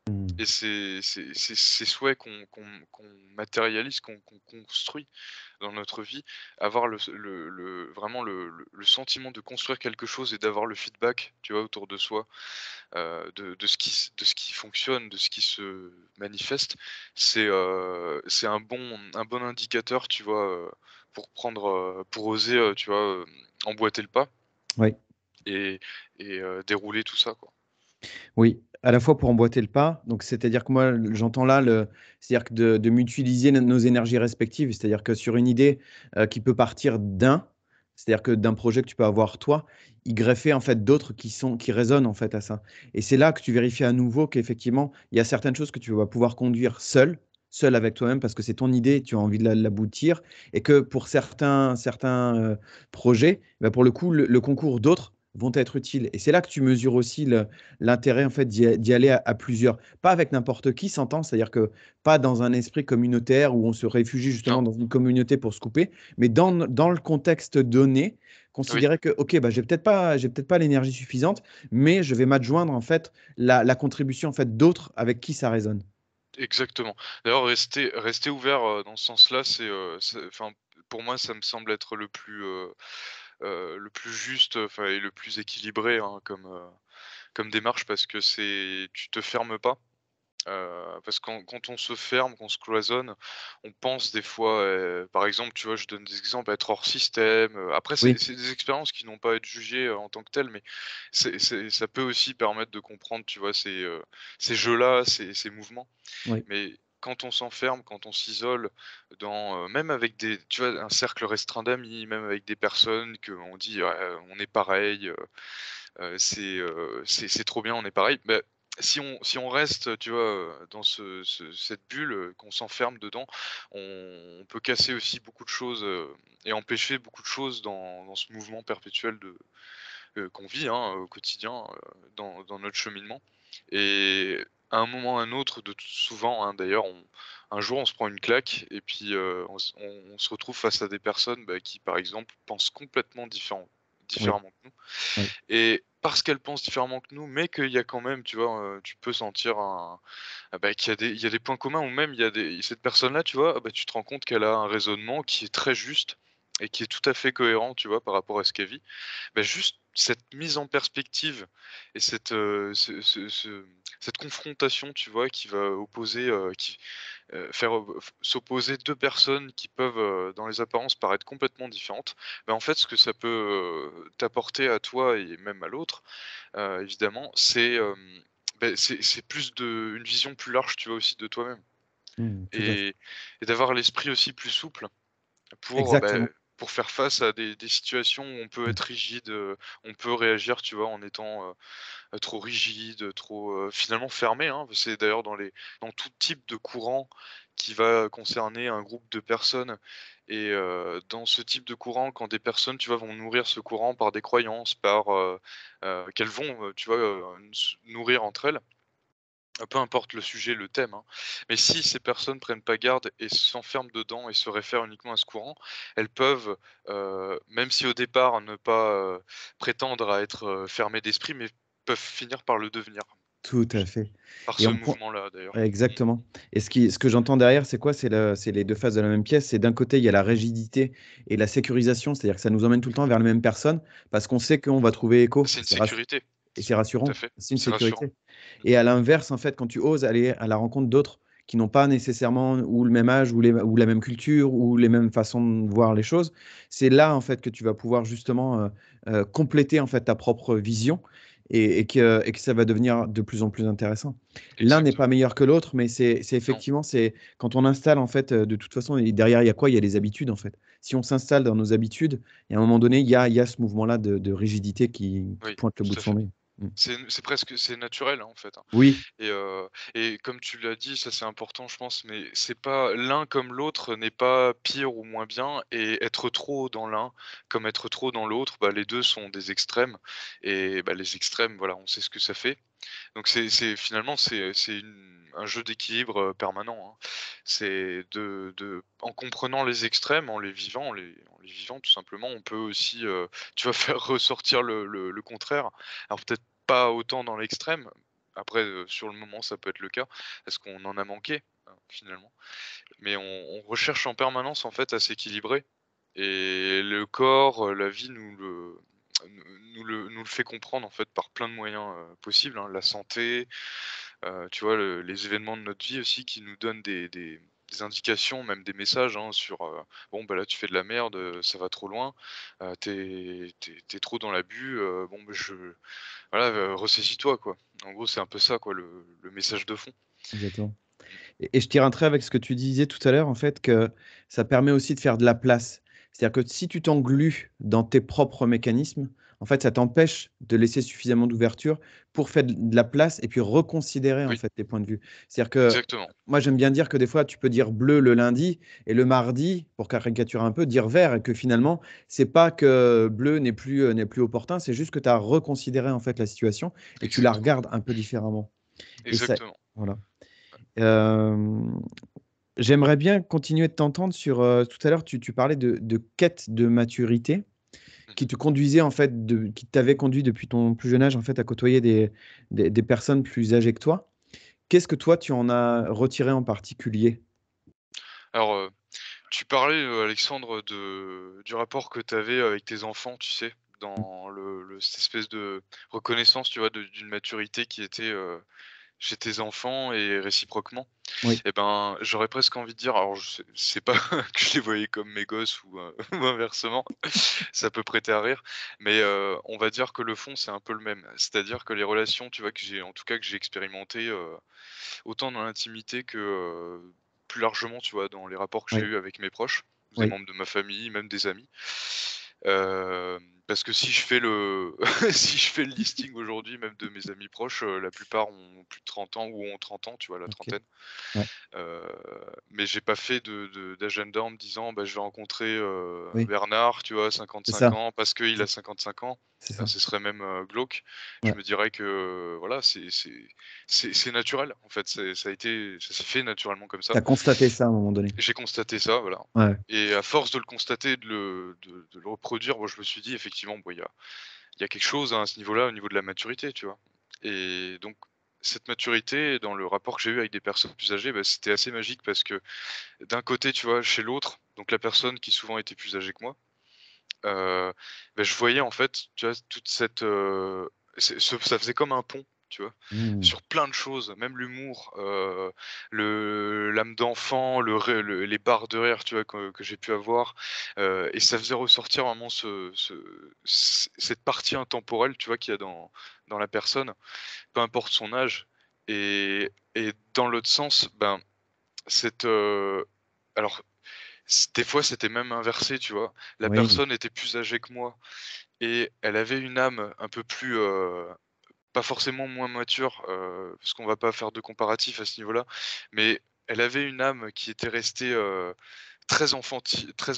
Mmh. Et c'est ces souhaits qu'on matérialise, qu'on construit dans notre vie, avoir vraiment le sentiment de construire quelque chose et d'avoir le feedback, tu vois, autour de soi, de ce qui fonctionne, de ce qui se manifeste, c'est un bon indicateur, tu vois, pour oser, tu vois, emboîter le pas Oui. et dérouler tout ça, quoi. Oui, à la fois pour emboîter le pas, donc c'est-à-dire que moi, j'entends là c'est-à-dire que de mutualiser nos énergies respectives, c'est-à-dire que sur une idée, qui peut partir c'est-à-dire que d'un projet que tu peux avoir toi, y greffer en fait d'autres qui résonnent en fait à ça et c'est là que tu vérifies à nouveau qu'effectivement, il y a certaines choses que tu vas pouvoir conduire seul avec toi-même parce que c'est ton idée, tu as envie de l'aboutir et que pour certains, projets, bah, pour le coup, le concours d'autres vont être utiles et c'est là que tu mesures aussi l'intérêt en fait d'y aller à plusieurs. Pas avec n'importe qui, s'entend, c'est-à-dire que pas dans un esprit communautaire où on se réfugie Non, justement dans une communauté pour se couper, mais dans le contexte donné, oui. considérer que: «OK, bah, j'ai peut-être pas l'énergie suffisante, mais je vais m'adjoindre en fait la contribution en fait d'autres avec qui ça résonne». Exactement. D'ailleurs, rester ouvert, dans ce sens-là, enfin, pour moi, ça me semble être le plus juste, enfin et le plus équilibré, hein, comme démarche parce que tu te fermes pas. Parce que quand on se ferme, qu'on se cloisonne, on pense des fois, par exemple, tu vois, je donne des exemples, être hors système, après Oui, c'est des expériences qui n'ont pas à être jugées, en tant que telles, mais ça peut aussi permettre de comprendre, tu vois, ces jeux-là, ces mouvements. oui, Mais quand on s'enferme, quand on s'isole même avec tu vois, un cercle restreint d'amis, même avec des personnes qu'on dit: «Ouais, on est pareil, c'est trop bien, on est pareil». Bah, si on reste, tu vois, dans cette bulle, qu'on s'enferme dedans, on peut casser aussi beaucoup de choses, et empêcher beaucoup de choses dans ce mouvement perpétuel qu'on vit, hein, au quotidien, dans notre cheminement et à un moment ou à un autre, souvent, hein, d'ailleurs, un jour, on se prend une claque et puis, on se retrouve face à des personnes, bah, qui, par exemple, pensent complètement oui, différemment que nous oui. et parce qu'elles pensent différemment que nous, mais qu'il y a quand même, tu vois, tu peux sentir qu'il y a des points communs ou même cette personne-là, tu vois, ah bah, tu te rends compte qu'elle a un raisonnement qui est très juste et qui est tout à fait cohérent, tu vois, par rapport à ce qu'elle vit. Bah, juste cette mise en perspective et cette confrontation, tu vois, qui va opposer, faire, s'opposer 2 personnes qui peuvent, dans les apparences paraître complètement différentes. En fait, ce que ça peut, t'apporter à toi et même à l'autre, évidemment, c'est plus une vision plus large, tu vois, aussi de toi-même Mmh, tout à fait. et d'avoir l'esprit aussi plus souple Exactement. pour faire face à des situations où on peut Mmh. être rigide, on peut réagir, tu vois, en étant, trop rigide, trop, finalement fermé, hein. C'est d'ailleurs dans tout type de courant qui va concerner un groupe de personnes et dans ce type de courant, quand des personnes, tu vois, vont nourrir ce courant par des croyances, qu'elles vont, tu vois, nourrir entre elles, peu importe le sujet, le thème, hein. Mais si ces personnes prennent pas garde et s'enferment dedans et se réfèrent uniquement à ce courant, elles peuvent, même si au départ ne pas, prétendre à être, fermées d'esprit, mais peuvent finir par le devenir. Tout à Juste fait par et ce on prend mouvement-là d'ailleurs. ouais, Mmh. exactement et ce que j'entends derrière, c'est quoi? C'est les 2 faces de la même pièce. C'est d'un côté, il y a la rigidité et la sécurisation, c'est-à-dire que ça nous emmène tout le temps vers les mêmes personnes parce qu'on sait qu'on va trouver écho C'est et une sécurité. c'est Tout à rassurant, fait, c'est une c'est rassurant. sécurité Mmh. et à l'inverse, en fait, quand tu oses aller à la rencontre d'autres qui n'ont pas nécessairement ou le même âge ou la même culture ou les mêmes façons de voir les choses, c'est là, en fait, que tu vas pouvoir justement, compléter, en fait, ta propre vision et que ça va devenir de plus en plus intéressant. L'un n'est pas Exactement. meilleur que l'autre, mais c'est Non, effectivement, c'est quand on installe, en fait, de toute façon, et derrière, il y a quoi? Il y a les habitudes, en fait. Si on s'installe dans nos habitudes, et à un moment donné, il y a ce mouvement-là de rigidité qui oui, pointe le bout tout de à son fait. nez. Mmh. C'est presque c'est naturel, hein, en fait, hein. Oui, Et et comme tu l'as dit, ça c'est important je pense, mais c'est pas l'un comme l'autre n'est pas pire ou moins bien et être trop dans l'un comme être trop dans l'autre, bah, les 2 sont des extrêmes et bah, les extrêmes, voilà, on sait ce que ça fait. Donc c'est finalement c'est un jeu d'équilibre, permanent, hein. C'est de en comprenant les extrêmes, en les vivant tout simplement, on peut aussi, tu vas faire ressortir le contraire. Alors peut-être pas autant dans l'extrême, après, sur le moment ça peut être le cas, parce qu'on en a manqué, hein, finalement. Mais on recherche en permanence en fait à s'équilibrer et le corps, la vie nous le fait comprendre en fait par plein de moyens, possibles, hein. La santé, tu vois, les événements de notre vie aussi qui nous donnent des indications, même des messages, hein, sur, bon, bah, là tu fais de la merde, ça va trop loin, tu es trop dans l'abus, bon, bah, voilà, ressaisis-toi quoi. En gros, c'est un peu ça quoi le message de fond. exactement. Mmh. Et je tire un trait avec ce que tu disais tout à l'heure, en fait, que ça permet aussi de faire de la place. C'est-à-dire que si tu t'englues dans tes propres mécanismes, en fait, ça t'empêche de laisser suffisamment d'ouverture pour faire de la place et puis reconsidérer, en Oui, fait, tes points de vue. C'est-à-dire que exactement. moi, j'aime bien dire que des fois, tu peux dire bleu le lundi et le mardi, pour caricaturer un peu, dire vert et que finalement, c'est pas que bleu n'est plus opportun, c'est juste que tu as reconsidéré, en fait, la situation et tu la Exactement, regardes un peu différemment. Et ça, exactement. voilà. Hem, J'aimerais bien continuer de t'entendre sur, tout à l'heure, tu parlais de quête de maturité qui Mmh. te conduisait en fait qui t'avait conduit depuis ton plus jeune âge, en fait, à côtoyer des personnes plus âgées que toi. Qu'est-ce que toi, tu en as retiré en particulier? Alors, tu parlais, Alexandre, du rapport que tu avais avec tes enfants, tu sais? Mmh. Dans cette espèce de reconnaissance, tu vois, d'une maturité qui était, chez tes enfants et réciproquement. Oui, Et ben, j'aurais presque envie de dire, alors je sais c'est pas que je les voyais comme mes gosses ou, ou inversement, ça peut prêter à rire, mais, on va dire que le fond, c'est un peu le même. C'est-à-dire que les relations, tu vois, que j'ai en tout cas que j'ai expérimentées, autant dans l'intimité que, plus largement, tu vois, dans les rapports que j'ai oui, eus avec mes proches, des oui, membres de ma famille, même des amis. Parce que si je fais le si je fais le listing aujourd'hui, même de mes amis proches, la plupart ont plus de 30 ans ou ont 30 ans, tu vois, la OK. trentaine. Ouais, Heu, mais j'ai pas fait d'agenda en me disant: «Bah, je vais rencontrer, oui, Bernard, tu vois, c'est 55 ça, ans, parce qu'il a c'est 55 ans». c'est ça. Ce serait même, glauque. Je Ouais. me dirais que, voilà, c'est naturel, en fait, ça s'est fait naturellement comme Tu ça. as constaté ça à un moment donné? J'ai constaté ça, voilà, Ouais, et à force de le constater, de le reproduire, moi, je me suis dit: «Effectivement, bon, il y a quelque chose, hein, à ce niveau-là, au niveau de la maturité», tu vois? Et donc cette maturité dans le rapport que j'ai eu avec des personnes plus âgées, bah, c'était assez magique parce que d'un côté, tu vois, chez l'autre, donc la personne qui souvent était plus âgée que moi, heu, bah, je voyais en fait, tu vois, toute cette, ça faisait comme un pont, tu vois? mmh, Sur plein de choses, même l'humour, l'âme d'enfant, les barres de rire, tu vois, que j'ai pu avoir, et ça faisait ressortir vraiment cette partie intemporelle, tu vois, qu'il y a dans la personne, peu importe son âge, et dans l'autre sens, ben, cette, alors des fois, c'était même inversé, tu vois? La oui, personne était plus âgée que moi et elle avait une âme un peu plus, pas forcément moins mature, parce qu'on va pas faire de comparatif à ce niveau-là, mais elle avait une âme qui était restée, très oui,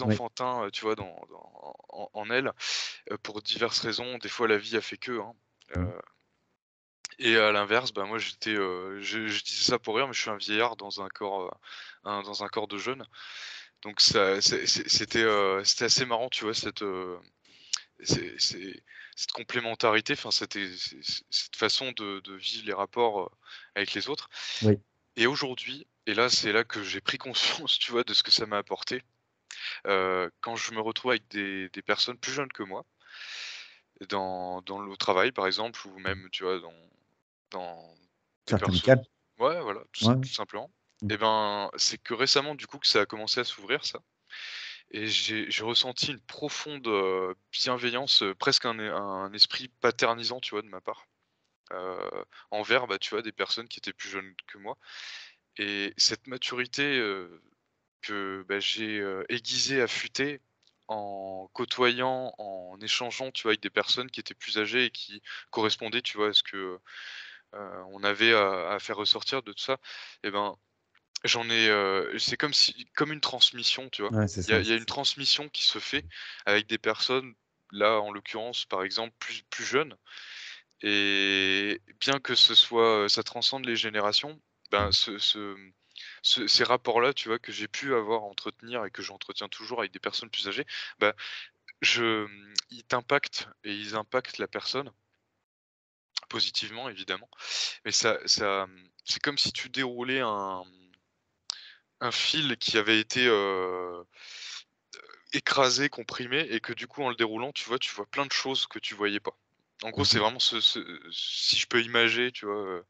enfantin, tu vois? En elle, pour diverses raisons. Des fois, la vie a fait que, hein, mmh, et à l'inverse, bah, moi, je disais ça pour rire, mais je suis un vieillard dans un corps de jeune. Donc ça c'était assez marrant, tu vois? C'est cette complémentarité, enfin, cette façon de vivre les rapports, avec les autres. oui, Et aujourd'hui, et là, c'est là que j'ai pris conscience, tu vois, de ce que ça m'a apporté, quand je me retrouve avec des personnes plus jeunes que moi, dans le travail, par exemple, ou même, tu vois, dans des cercle personnes, amical, ouais, voilà, ouais, tout simplement. mmh, Et ben, c'est que récemment, du coup, que ça a commencé à s'ouvrir ça, et j'ai ressenti une profonde, bienveillance, presque un esprit paternisant, tu vois, de ma part. envers, bah, tu vois, des personnes qui étaient plus jeunes que moi et cette maturité, que, bah, j'ai, aiguisée, affûtée en côtoyant, en échangeant, tu vois, avec des personnes qui étaient plus âgées et qui correspondaient, tu vois, à ce que, on avait à faire ressortir de tout ça et ben, c'est comme une transmission, tu vois? Ouais, c'est Il y a ça, il y a c'est une ça. transmission qui se fait avec des personnes, là, en l'occurrence, par exemple, plus jeunes et bien que ce soit, ça transcende les générations, ben, ces rapports-là, tu vois, que j'ai pu avoir, entretenir et que j'entretiens toujours avec des personnes plus âgées, bah, ils t'impactent et ils impactent la personne, positivement évidemment, mais c'est comme si tu déroulais un fil qui avait été, écrasé, comprimé et que du coup en le déroulant, tu vois plein de choses que tu voyais pas. En gros, c'est Mmh. vraiment si je peux imager, tu vois,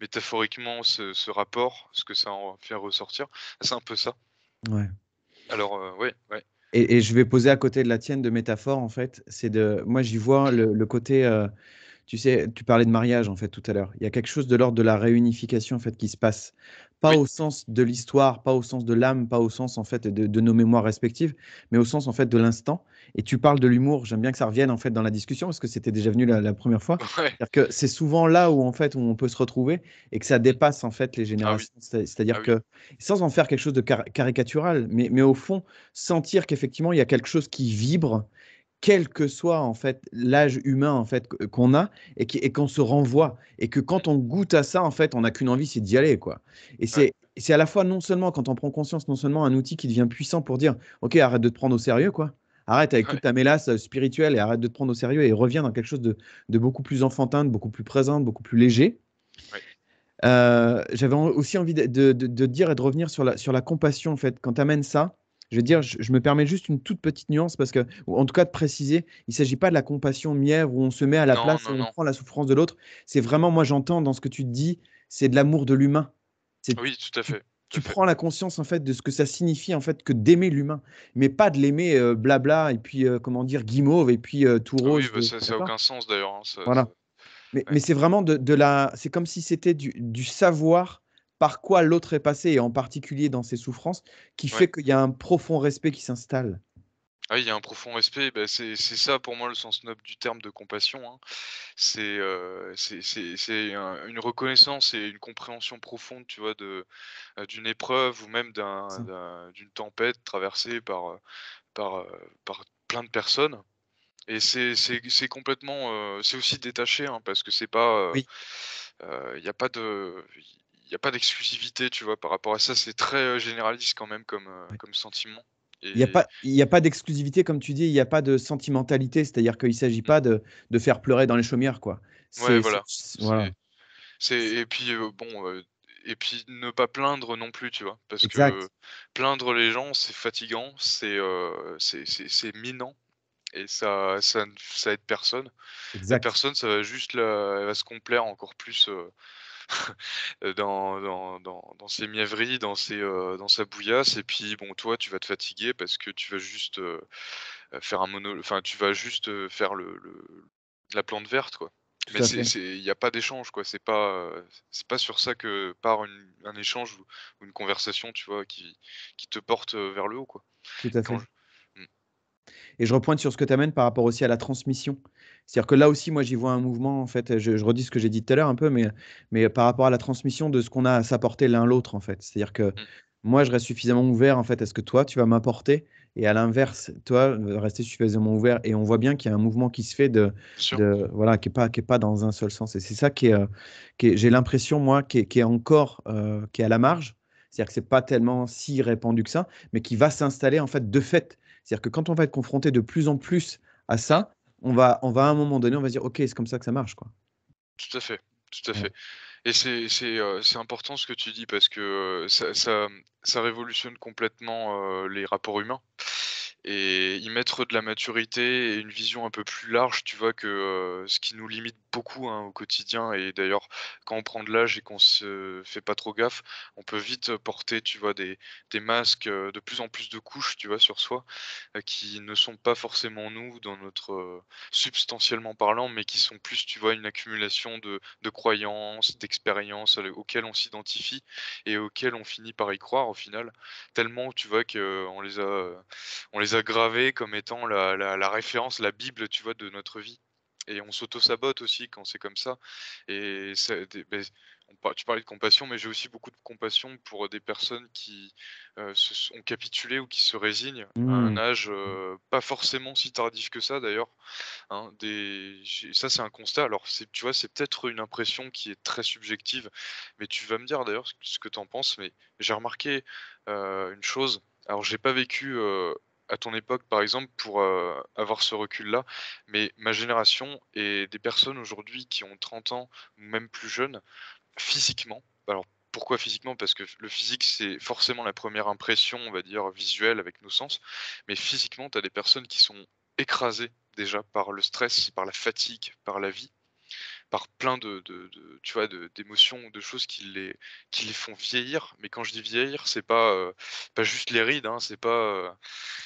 métaphoriquement ce rapport, ce que ça en fait ressortir, c'est un peu ça. Ouais. Alors, ouais, ouais. Et je vais poser à côté de la tienne de métaphore, en fait, c'est de moi, j'y vois Mmh. le côté, tu sais, tu parlais de mariage, en fait, tout à l'heure. Il y a quelque chose de l'ordre de la réunification, en fait, qui se passe. Pas Oui, au sens de l'histoire, pas au sens de l'âme, pas au sens, en fait, de nos mémoires respectives, mais au sens, en fait, de l'instant. Et tu parles de l'humour. J'aime bien que ça revienne, en fait, dans la discussion parce que c'était déjà venu la première fois. ouais. C'est-à-dire que c'est souvent là où, en fait, où on peut se retrouver et que ça Mmh. dépasse, en fait, les Ah oui, générations. C'est-à-dire ah oui. que, sans en faire quelque chose de caricatural, mais au fond, sentir qu'effectivement, il y a quelque chose qui vibre, quel que soit en fait l'âge humain en fait qu'on a et qu'on se renvoie et que Mmh. quand on goûte à ça en fait on n'a qu'une envie, c'est d'y aller quoi. Et Ouais, c'est à la fois non seulement quand on prend conscience, non seulement un outil qui devient puissant pour dire ok, arrête de te prendre au sérieux quoi, arrête avec toute ouais, ta mélasse spirituelle et arrête de te prendre au sérieux et reviens dans quelque chose de beaucoup plus enfantin, de beaucoup plus présent, de beaucoup plus léger. ouais. J'avais aussi envie de dire et de revenir sur la compassion, en fait. Quand tu amènes ça, je veux dire, je me permets juste une toute petite nuance parce que, ou en tout cas de préciser, il ne s'agit pas de la compassion mièvre où on se met à la Non, place et non, on non. prend la souffrance de l'autre. C'est vraiment, moi j'entends dans ce que tu te dis, c'est de l'amour de l'humain. C'est Oui, tout à tu, fait, tout à tu fait. prends la conscience en fait de ce que ça signifie en fait que d'aimer l'humain, mais pas de l'aimer blabla et puis comment dire guimauve et puis tout Ah oui, rose. bah, ça a D'accord? aucun sens d'ailleurs, hein, Voilà. Mais ouais, c'est vraiment de la c'est comme si c'était du savoir par quoi l'autre est passé et en particulier dans ses souffrances, qui ouais. fait qu'il y a un profond respect qui s'installe. Ah oui, il y a un profond respect, bah, c'est ça pour moi le sens noble du terme de compassion, hein. C'est une reconnaissance et une compréhension profonde, tu vois, d'une épreuve ou même Ça. d'une tempête traversée par plein de personnes et c'est complètement, c'est aussi détaché, hein, parce que c'est pas, Oui, il y a pas de il y a pas d'exclusivité, tu vois, par rapport à ça. C'est très, généraliste quand même ouais. comme sentiment Il y a et pas il y a pas d'exclusivité comme tu dis, il y a pas de sentimentalité, c'est-à-dire qu'il s'agit mmh, pas de faire pleurer dans les chaumières, quoi. ouais, C'est voilà. voilà, C'est et puis, bon, et puis ne pas plaindre non plus, tu vois? Parce que exact, plaindre les gens, c'est fatigant, c'est minant et ça aide personne. La exact, personne, ça va juste la elle va se complaire encore plus, dans ses mièvreries, dans sa bouillasse et puis bon, toi, tu vas te fatiguer parce que tu vas juste, faire un enfin, tu vas juste, faire la plante verte, quoi. Mais tout à fait, il y a pas d'échange, quoi. C'est pas sur ça que part un échange ou une conversation, tu vois, qui te porte, vers le haut, quoi. tout à Quand fait. je mmh, Et je repointe sur ce que tu amènes par rapport aussi à la transmission. C'est-à-dire que là aussi, moi, j'y vois un mouvement, en fait, je redis ce que j'ai dit tout à l'heure un peu, mais par rapport à la transmission de ce qu'on a à s'apporter l'un l'autre, en fait. C'est-à-dire que mmh, moi, je reste suffisamment ouvert, en fait, à ce que toi, tu vas m'apporter, et à l'inverse, toi, rester suffisamment ouvert. Et on voit bien qu'il y a un mouvement qui se fait bien sûr. voilà, qui est pas dans un seul sens. Et c'est ça j'ai l'impression, moi, qui est encore, qui est à la marge. C'est-à-dire que c'est pas tellement si répandu que ça, mais qui va s'installer, en fait, de fait. C'est-à-dire que quand on va être confronté de plus en plus à Mmh, ça, on va à un moment donné, on va se dire: «OK, c'est comme ça que ça marche, quoi». tout à fait, tout à Voilà. fait et c'est important ce que tu dis parce que, ça révolutionne complètement, les rapports humains et y mettre de la maturité et une vision un peu plus large, tu vois? Que, ce qui nous limite beaucoup, hein, au quotidien et d'ailleurs, quand on prend de l'âge et qu'on se fait pas trop gaffe, on peut vite, porter, tu vois? Des masques, de plus en plus de couches, tu vois? Sur soi, qui ne sont pas forcément nous dans notre, substantiellement parlant, mais qui sont plus, tu vois? Une accumulation de croyances, d'expériences, auxquelles on s'identifie et auxquelles on finit par y croire au final. Tellement, tu vois? On les a gravés comme étant la référence, la bible, tu vois, de notre vie et on s'auto-sabote aussi quand c'est comme ça et ça des beh, tu parlais de compassion, mais j'ai aussi beaucoup de compassion pour, des personnes qui, se sont capitulées ou qui se résignent à un Mmh. âge, pas forcément si tardif que ça d'ailleurs, hein. Ça c'est un constat, alors tu vois, c'est peut-être une impression qui est très subjective, mais tu vas me dire d'ailleurs ce que tu en penses, mais j'ai remarqué, une chose. Alors j'ai pas vécu, à ton époque par exemple pour, avoir ce recul-là, mais ma génération et des personnes aujourd'hui qui ont 30 ans ou même plus jeunes, physiquement, alors pourquoi physiquement? Parce que le physique, c'est forcément la première impression, on va dire, visuelle avec nos sens, mais physiquement, tu as des personnes qui sont écrasées déjà par le stress, par la fatigue, par la vie, par plein tu vois, d'émotions, de choses qui les font vieillir. Mais quand je dis vieillir, c'est pas juste les rides, hein,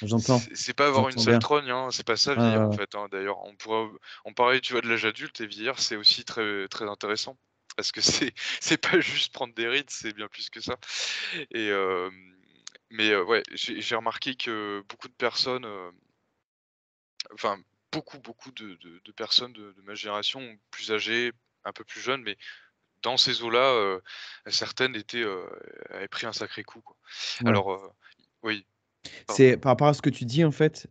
J'entends, c'est pas avoir une j'entends sale bien. trogne, hein, c'est pas ça Ouais, vieillir ouais, en ouais. fait, hein. D'ailleurs, on pourrait en parler, tu vois, de l'âge adulte et vieillir, c'est aussi très très intéressant. Parce que c'est pas juste prendre des rides, c'est bien plus que ça et mais ouais, j'ai remarqué que beaucoup de personnes, enfin beaucoup de personnes de ma génération, plus âgées, un peu plus jeunes, mais dans ces eaux-là, certaines avaient pris un sacré coup, quoi. Ouais. Alors, oui, pardon. C'est par rapport à ce que tu dis, en fait,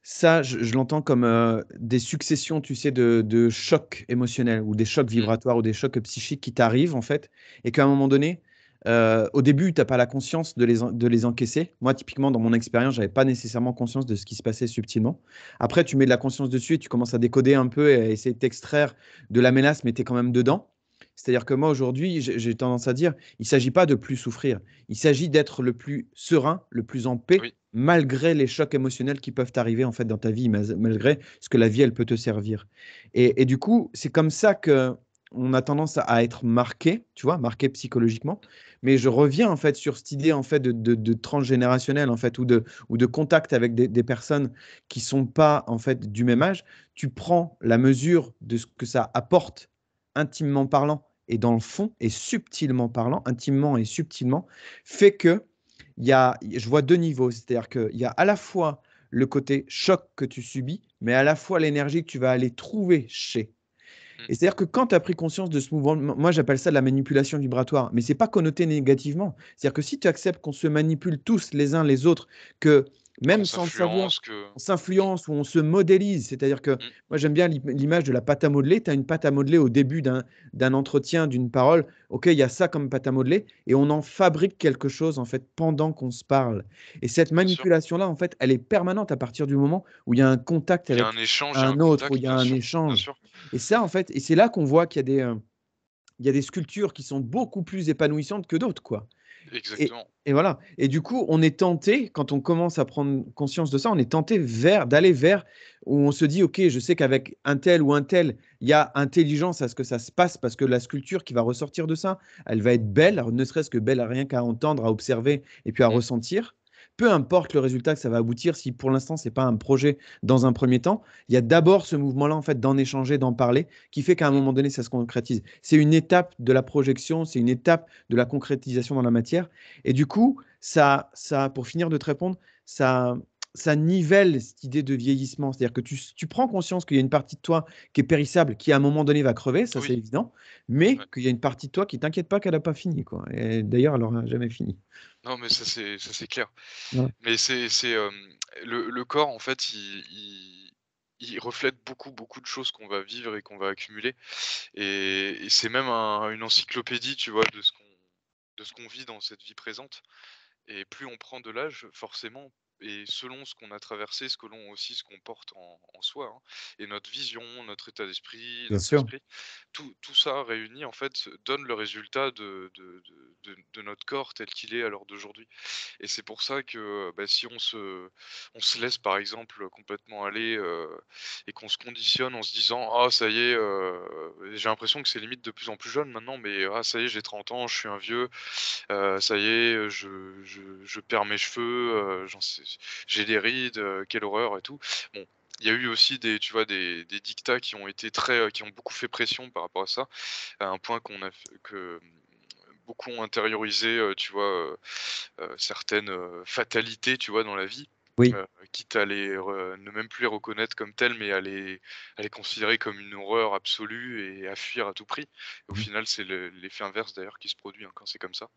ça, je l'entends comme, des successions, tu sais, de chocs émotionnels ou des chocs Mmh, vibratoires ou des chocs psychiques qui t'arrivent, en fait et qu'à un moment donné, au début, tu as pas la conscience de les encaisser. Moi, typiquement, dans mon expérience, j'avais pas nécessairement conscience de ce qui se passait subtilement. Après, tu mets de la conscience dessus et tu commences à décoder un peu et à essayer de t'extraire de la mélasse, mais tu es quand même dedans. C'est-à-dire que moi, aujourd'hui, j'ai tendance à dire, il s'agit pas de plus souffrir. Il s'agit d'être le plus serein, le plus en paix oui, malgré les chocs émotionnels qui peuvent arriver en fait dans ta vie, malgré ce que la vie elle peut te servir. Et du coup, c'est comme ça que on a tendance à être marqué, tu vois, marqué psychologiquement. Mais je reviens en fait sur cette idée en fait de transgénérationnel en fait ou de contact avec des personnes qui sont pas en fait du même âge. Tu prends la mesure de ce que ça apporte intimement parlant et dans le fond et subtilement parlant, intimement et subtilement, fait que je vois 2 niveaux. C'est-à-dire qu'il y a à la fois le côté choc que tu subis, mais à la fois l'énergie que tu vas aller trouver chez. mmh, Et c'est-à-dire que quand tu as pris conscience de ce mouvement, moi j'appelle ça de la manipulation vibratoire, mais c'est pas connoté négativement. C'est-à-dire que si tu acceptes qu'on se manipule tous les uns les autres, que qu'on même sans le savoir, s'influence, que on mmh, s'influence ou on se modélise, c'est-à-dire que mmh, moi j'aime bien l'image de la pâte à modeler. Tu as une pâte à modeler au début d'un entretien, d'une parole. OK, il y a ça comme pâte à modeler et on en fabrique quelque chose en fait pendant qu'on se parle. Et cette bien sûr. manipulation-là, en fait, elle est permanente à partir du moment où il y a un contact Il y a un avec échange, il y a un un autre, où il contact, y a un bien échange. sûr, Et ça, en fait et c'est là qu'on voit qu'il y a il y a des sculptures qui sont beaucoup plus épanouissantes que d'autres, quoi. Et exactement. et voilà et du coup, on est tenté, quand on commence à prendre conscience de ça, on est tenté d'aller vers où on se dit: «OK, je sais qu'avec un tel ou un tel, il y a intelligence à ce que ça se passe parce que la sculpture qui va ressortir de ça, elle va être belle, ne serait-ce que belle à rien qu'à entendre, à observer et puis à Mmh, ressentir». Peu importe le résultat que ça va aboutir, si pour l'instant c'est pas un projet dans un premier temps, il y a d'abord ce mouvement-là, en fait, d'en échanger, d'en parler, qui fait qu'à un mmh, moment donné, ça se concrétise. C'est une étape de la projection, c'est une étape de la concrétisation dans la matière et du coup, pour finir de te répondre, ça ça nivelle cette idée de vieillissement. C'est-à-dire que tu prends conscience qu'il y a une partie de toi qui est périssable, qui à un moment donné va crever, ça c'est oui, évident, mais ouais. qu'il y a une partie de toi qui t'inquiète pas qu'elle a pas fini, quoi et d'ailleurs, elle aura jamais fini. Non, mais ça c'est clair. Voilà. Mais le corps en fait, il reflète beaucoup de choses qu'on va vivre et qu'on va accumuler et c'est même une encyclopédie, tu vois, de ce qu'on vit dans cette vie présente. Et plus on prend de l'âge, forcément, et selon ce qu'on a traversé, selon aussi ce qu'on porte en soi, hein, et notre vision, notre état d'esprit, Bien notre sûr. esprit. tout ça réuni, en fait, donne le résultat de notre corps tel qu'il est à l'heure d'aujourd'hui. Et c'est pour ça que, bah, si on se laisse par exemple complètement aller, et qu'on se conditionne en se disant: «Ah ça y est, j'ai l'impression que c'est limite de plus en plus jeune maintenant, mais ah ça y est, j'ai 30 ans, je suis un vieux, ça y est, je perds mes cheveux, j'en sais j'ai des rides, quelle horreur et tout». Bon, il y a eu aussi tu vois, des dictats qui ont été qui ont beaucoup fait pression par rapport à ça, à un point beaucoup ont intériorisé, tu vois, certaines, fatalités, tu vois, dans la vie, Oui. heu, quitte à ne même plus les reconnaître comme telles, mais à les considérer comme une horreur absolue et à fuir à tout prix. Au Mmh. final, c'est l'effet inverse d'ailleurs qui se produit, hein, quand c'est comme ça.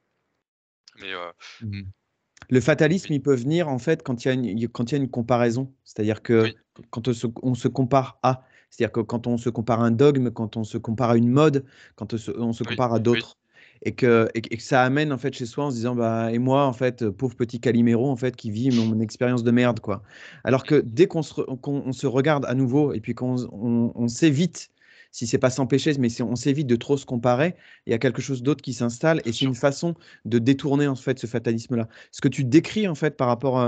Mais, mmh, Mmh. Le oui, fatalisme, il peut venir en fait quand il y a une comparaison. C'est-à-dire que oui, quand on se compare à, c'est-à-dire que quand on se compare à un dogme, quand on se compare à une mode, quand on se oui, compare à oui, d'autres et que ça amène en fait chez soi en se disant: «Bah et moi en fait, pauvre petit Calimero en fait qui vit mon expérience de merde quoi». Alors mmh, que dès qu'on se regarde à nouveau et puis qu'on s'évite, si c'est pas s'empêcher, mais si on s'évite de trop se comparer, il y a quelque chose d'autre qui s'installe et bien c'est sûr. une façon de détourner en fait ce fatalisme-là. Ce que tu décris en fait par rapport,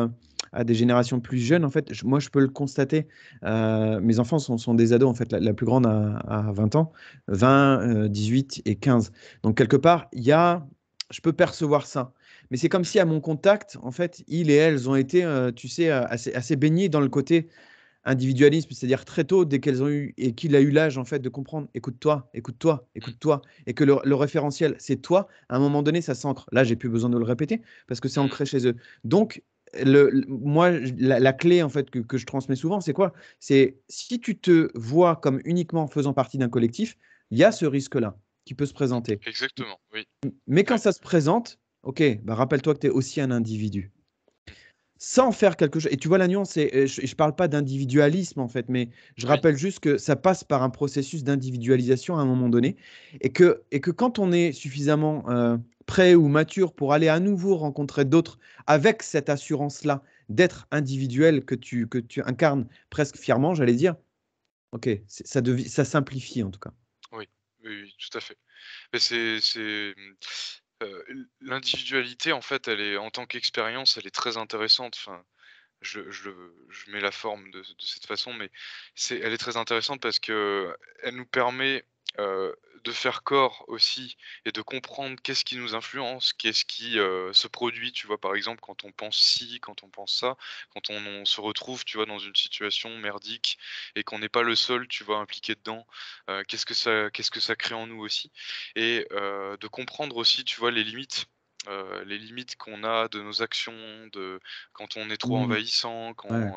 à des générations plus jeunes, en fait, moi je peux le constater. Mes enfants sont des ados en fait, la plus grande a 20 ans, 20, 18 et 15. Donc quelque part, je peux percevoir ça. Mais c'est comme Mmh, si à mon contact, en fait, ils et elles ont été, tu sais, assez baignés dans le côté individualisme, c'est-à-dire très tôt, dès qu'elles ont eu et qu'il a eu l'âge en fait de comprendre: «Écoute-toi, écoute-toi, mmh, écoute-toi» et que le référentiel, c'est toi, à un moment donné, ça s'ancre. Là, j'ai plus besoin de le répéter parce que c'est mmh, ancré chez eux. Donc moi, la clé en fait que je transmets souvent, c'est quoi? C'est si tu te vois comme uniquement faisant partie d'un collectif, il y a ce risque-là qui peut se présenter. exactement, oui, Mais quand ouais, ça se présente, OK, bah, rappelle-toi que tu es aussi un individu. Sans faire quelque chose et tu vois la nuance, je parle pas d'individualisme en fait, mais je oui, rappelle juste que ça passe par un processus d'individualisation à un moment donné et que quand on est suffisamment, prêt ou mature pour aller à nouveau rencontrer d'autres avec cette assurance-là d'être individuel que tu incarnes presque fièrement, j'allais dire, OK, ça simplifie en tout cas. oui, oui, oui, tout à fait. Mais l'individualité en fait, elle est en tant qu'expérience, elle est très intéressante. Enfin, je mets la forme de cette façon, mais elle est très intéressante parce que elle nous permet, de faire corps aussi et de comprendre qu'est-ce qui nous influence, qu'est-ce qui, se produit, tu vois? Par exemple, quand on pense ci, quand on pense ça, quand on se retrouve, tu vois, dans une situation merdique et qu'on n'est pas le seul, tu vois, impliqué dedans, qu'est-ce que ça crée en nous aussi? Et de comprendre aussi, tu vois, les limites qu'on a de nos actions, quand on est trop Mmh. envahissant, Ouais,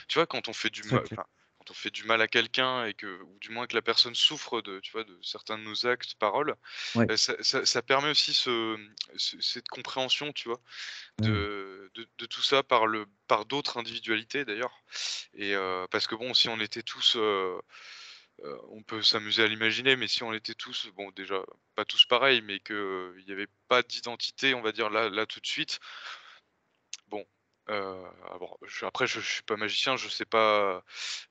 tu vois, quand on fait du très mal clair. enfin, quand on fait du mal à quelqu'un et ou du moins que la personne souffre tu vois, de certains de nos actes, paroles, Ouais, ça permet aussi cette compréhension, tu vois, ouais. de tout ça par d'autres individualités d'ailleurs et parce que bon, si on était tous, on peut s'amuser à l'imaginer, mais si on était tous, bon déjà pas tous pareils, mais qu'il y avait pas d'identité, on va dire là tout de suite, bon, alors je suis pas magicien, je sais pas,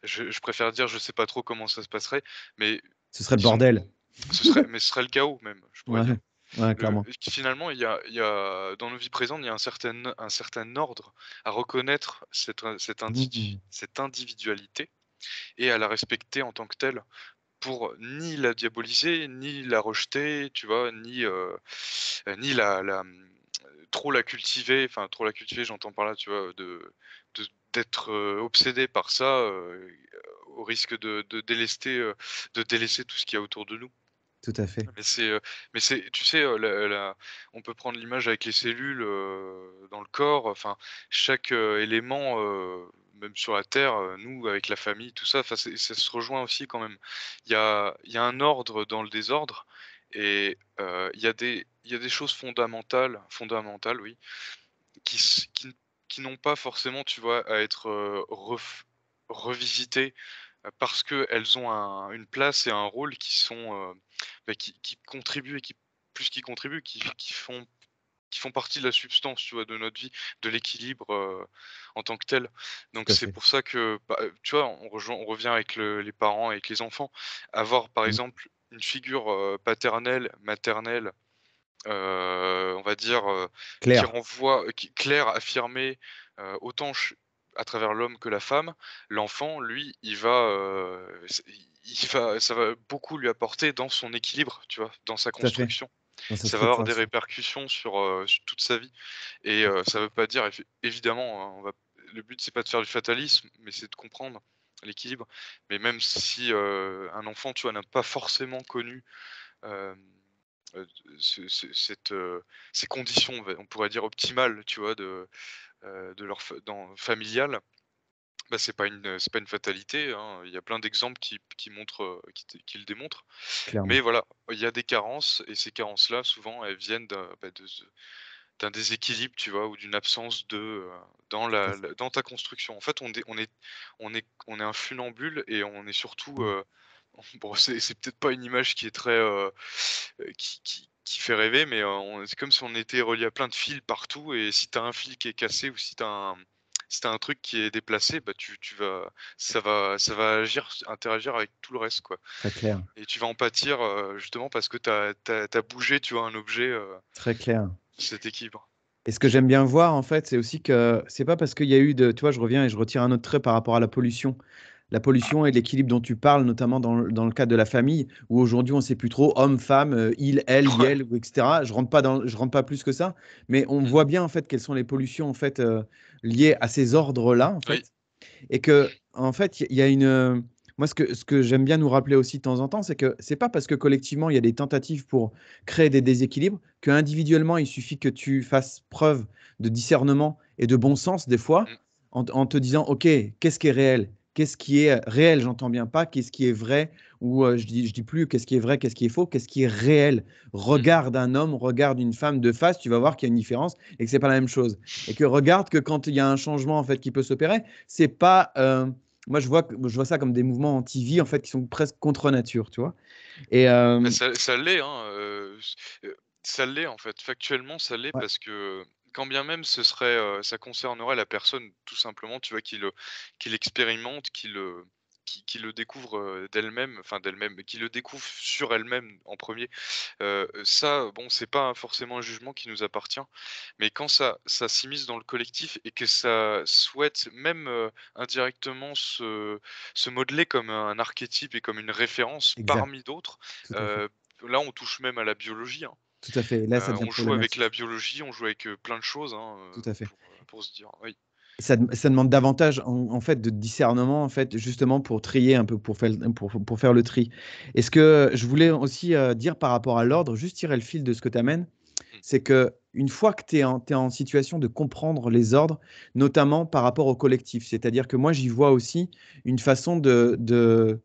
je préfère dire je sais pas trop comment ça se passerait, mais Ce serait le disons bordel. ce serait le chaos même, je pourrais Ouais, dire. ouais, Le clairement. Finalement, il y a dans nos vies présentes, il y a un certain ordre à reconnaître Mmh. cette individualité et à la respecter en tant que telle pour ni la diaboliser, ni la rejeter, tu vois? Ni trop la cultiver, enfin trop la cultiver, j'entends par là, tu vois? D'être, obsédé par ça, au risque de délaisser tout ce qu'il y a autour de nous. Tout à fait. Mais tu sais, on peut prendre l'image avec les cellules, dans le corps, enfin chaque, élément, même sur la terre, nous avec la famille, tout ça, enfin ça se rejoint aussi quand même. Il y a un ordre dans le désordre et il y a des choses fondamentales, oui, qui s qui n'ont pas forcément, tu vois, à être, revisitées, parce qu'elles ont une place et un rôle qui sont, bah, qui contribuent et qui contribuent, qui font partie de la substance, tu vois, de notre vie, de l'équilibre, en tant que tel. Donc Tout à c'est fait. pour ça que, bah, tu vois, on revient avec les parents, avec les enfants. Avoir par Mmh. exemple une figure, paternelle, maternelle, on va dire, qui Claire, renvoie qui claire, affirmée, autant ch à travers l'homme que la femme. L'enfant, lui, il va, il va ça va beaucoup lui apporter dans son équilibre, tu vois? Dans sa tout à fait, construction. dans sa Ça va avoir des structuration. répercussions sur toute sa vie et ça veut pas dire évidemment, hein, on va le but c'est pas de faire du fatalisme, mais c'est de comprendre l'équilibre. Mais même si, un enfant, tu vois, n'a pas forcément connu, hem, cette, ces conditions, on pourrait dire optimales, tu vois, de leur familiale, bah, c'est pas une fatalité, hein. Il y a plein d'exemples qui montrent, qui le démontrent. Mais Clairement. voilà, il y a des carences et ces carences-là, souvent, elles viennent d'un déséquilibre, tu vois? Ou d'une absence dans Tout à fait. dans ta construction. En fait, on est un funambule et on est surtout, Mmh. bon, c'est peut-être pas une image qui est très, qui fait rêver, mais, c'est comme si on était relié à plein de fils partout et si tu as un fil qui est cassé ou si tu un truc qui est déplacé, bah, tu vas ça va interagir avec tout le reste, quoi Très clair, et tu vas en pâtir, justement parce que tu as bougé, tu vois, un objet, très clair. cet équilibre. Et ce que j'aime bien voir, en fait, c'est aussi que c'est pas parce qu'il y a eu de tu vois, je reviens et je retire un autre trait par rapport à la pollution. La pollution et l'équilibre dont tu parles, notamment dans le cadre de la famille, où aujourd'hui on ne sait plus trop homme, femme, il, elle, Ouais. iel, ou etc. Je rentre pas plus que ça, mais on Mmh. voit bien en fait quelles sont les pollutions en fait liées à ces ordres-là en Oui. fait. Et que, en fait, il y a une. Moi, ce que j'aime bien nous rappeler aussi de temps en temps, c'est que c'est pas parce que collectivement, il y a des tentatives pour créer des déséquilibres que individuellement, il suffit que tu fasses preuve de discernement et de bon sens, des fois, Mmh. en te disant, OK, qu'est-ce qui est réel? Qu'est-ce qui est réel, j'entends bien pas, qu'est-ce qui est vrai, ou je dis plus qu'est-ce qui est vrai, qu'est-ce qui est faux, qu'est-ce qui est réel. Mmh. Regarde un homme, regarde une femme de face, tu vas voir qu'il y a une différence et que c'est pas la même chose. Et que regarde que quand il y a un changement en fait qui peut s'opérer, c'est pas. Moi, je vois ça comme des mouvements anti-vie en fait qui sont presque contre nature, tu vois. Et Bah, ça l'est, hein, ça l'est, en fait. Factuellement, ça l'est ouais, parce que quand bien même ça concernerait la personne tout simplement, tu vois, qui l'expérimente, qui le découvre, d'elle-même, enfin d'elle-même, qui le découvre sur elle-même en premier. Ça, bon, c'est pas forcément un jugement qui nous appartient, mais quand ça s'immisce dans le collectif et que ça souhaite même, indirectement se modeler comme un archétype et comme une référence exact, parmi d'autres, tout à fait, heu, là, on touche même à la biologie, hein. tout à fait. Là, ça devient On joue avec la problématique, biologie, on joue avec, plein de choses, hein, tout à fait. pour se dire oui. Et ça demande davantage en fait de discernement en fait justement pour trier un peu, pour faire le tri. Et ce que je voulais aussi dire par rapport à l'ordre, juste tirer le fil de ce que tu amènes, Mmh. c'est que une fois que tu es en situation de comprendre les ordres, notamment par rapport au collectif, c'est-à-dire que moi, j'y vois aussi une façon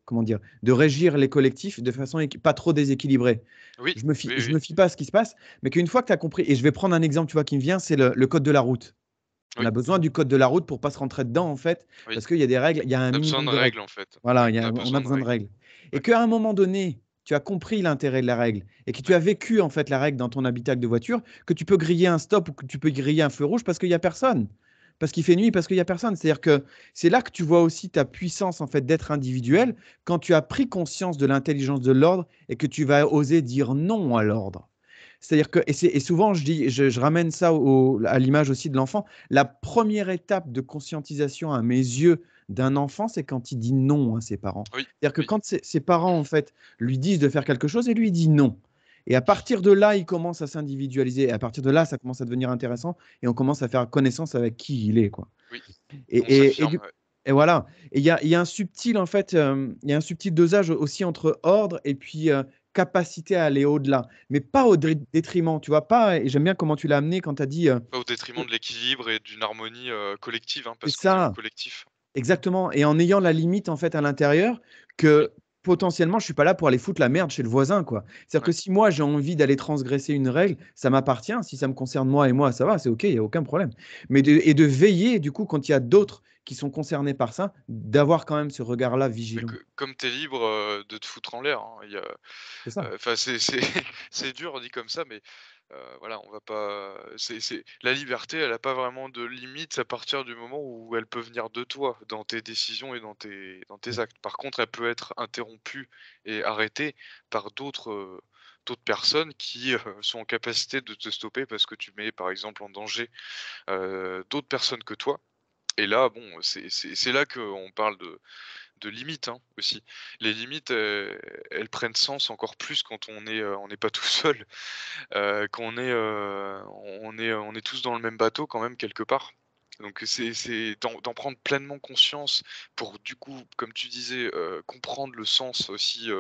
comment dire, de régir les collectifs de façon pas trop déséquilibrée. Oui, oui, Je oui, me fie pas à ce qui se passe, mais qu'une fois que tu as compris, et je vais prendre un exemple, tu vois, qui me vient, c'est le code de la route. On oui, a besoin du code de la route pour pas se rentrer dedans, en fait, oui. parce qu'il y a des règles, il y a un On a besoin minimum de de règles. règles, en fait. Voilà, Ouais, on a on a besoin de besoin de règles. règles. Et Ouais, qu'à un moment donné, tu as compris l'intérêt de la règle et que tu ouais. as vécu en fait la règle dans ton habitacle de voiture, que tu peux griller un stop ou que tu peux griller un feu rouge parce qu'il y a personne. Parce qu'il fait nuit, parce qu'il y a personne. C'est-à-dire que c'est là que tu vois aussi ta puissance en fait d'être individuel quand tu as pris conscience de l'intelligence de l'ordre et que tu vas oser dire non à l'ordre. C'est-à-dire que, et souvent je ramène ça à l'image aussi de l'enfant, la première étape de conscientisation à mes yeux d'un enfant, c'est quand il dit non à ses parents. Oui, C'est-à-dire que oui. quand ses parents, en fait, lui disent de faire quelque chose et lui dit non. Et à partir de là, il commence à s'individualiser. Et à partir de là, ça commence à devenir intéressant et on commence à faire connaissance avec qui il est, quoi. Oui, Et, on et, et, s'affirme, du- ouais. et voilà. Et il y a un subtil, en fait, il y a un subtil dosage aussi entre ordre et puis capacité à aller au-delà, mais pas au Oui, détriment, tu vois, pas, et j'aime bien comment tu l'as amené quand tu as dit, pas au détriment de l'équilibre et d'une harmonie, collective, hein, c'est parce qu'on est un ça. collectif. Exactement, et en ayant la limite, en fait, à l'intérieur Oui, que potentiellement, je suis pas là pour aller foutre la merde chez le voisin, quoi. C'est-à-dire ouais, que si moi, j'ai envie d'aller transgresser une règle, ça m'appartient. Si ça me concerne moi et moi, ça va, c'est OK, il y a aucun problème. Mais de veiller, du coup, quand il y a d'autres qui sont concernés par ça, d'avoir quand même ce regard-là Mais vigilant. comme tu es libre, de te foutre en l'air, hein, il y a C'est ça, enfin c'est c'est dur dit comme ça, mais voilà, on va pas c'est la liberté, elle a pas vraiment de limite à partir du moment où elle peut venir de toi, dans tes décisions et dans tes ouais, actes. Par contre, elle peut être interrompue et arrêtée par d'autres personnes qui, sont en capacité de te stopper parce que tu mets, par exemple, en danger, d'autres personnes que toi et là, bon, c'est là qu'on parle de limites, hein, aussi. Les limites, elles prennent sens encore plus quand on n'est pas tout seul, qu'on est, on est tous dans le même bateau quand même quelque part. Donc c'est d'en prendre pleinement conscience pour du coup, comme tu disais, comprendre le sens aussi,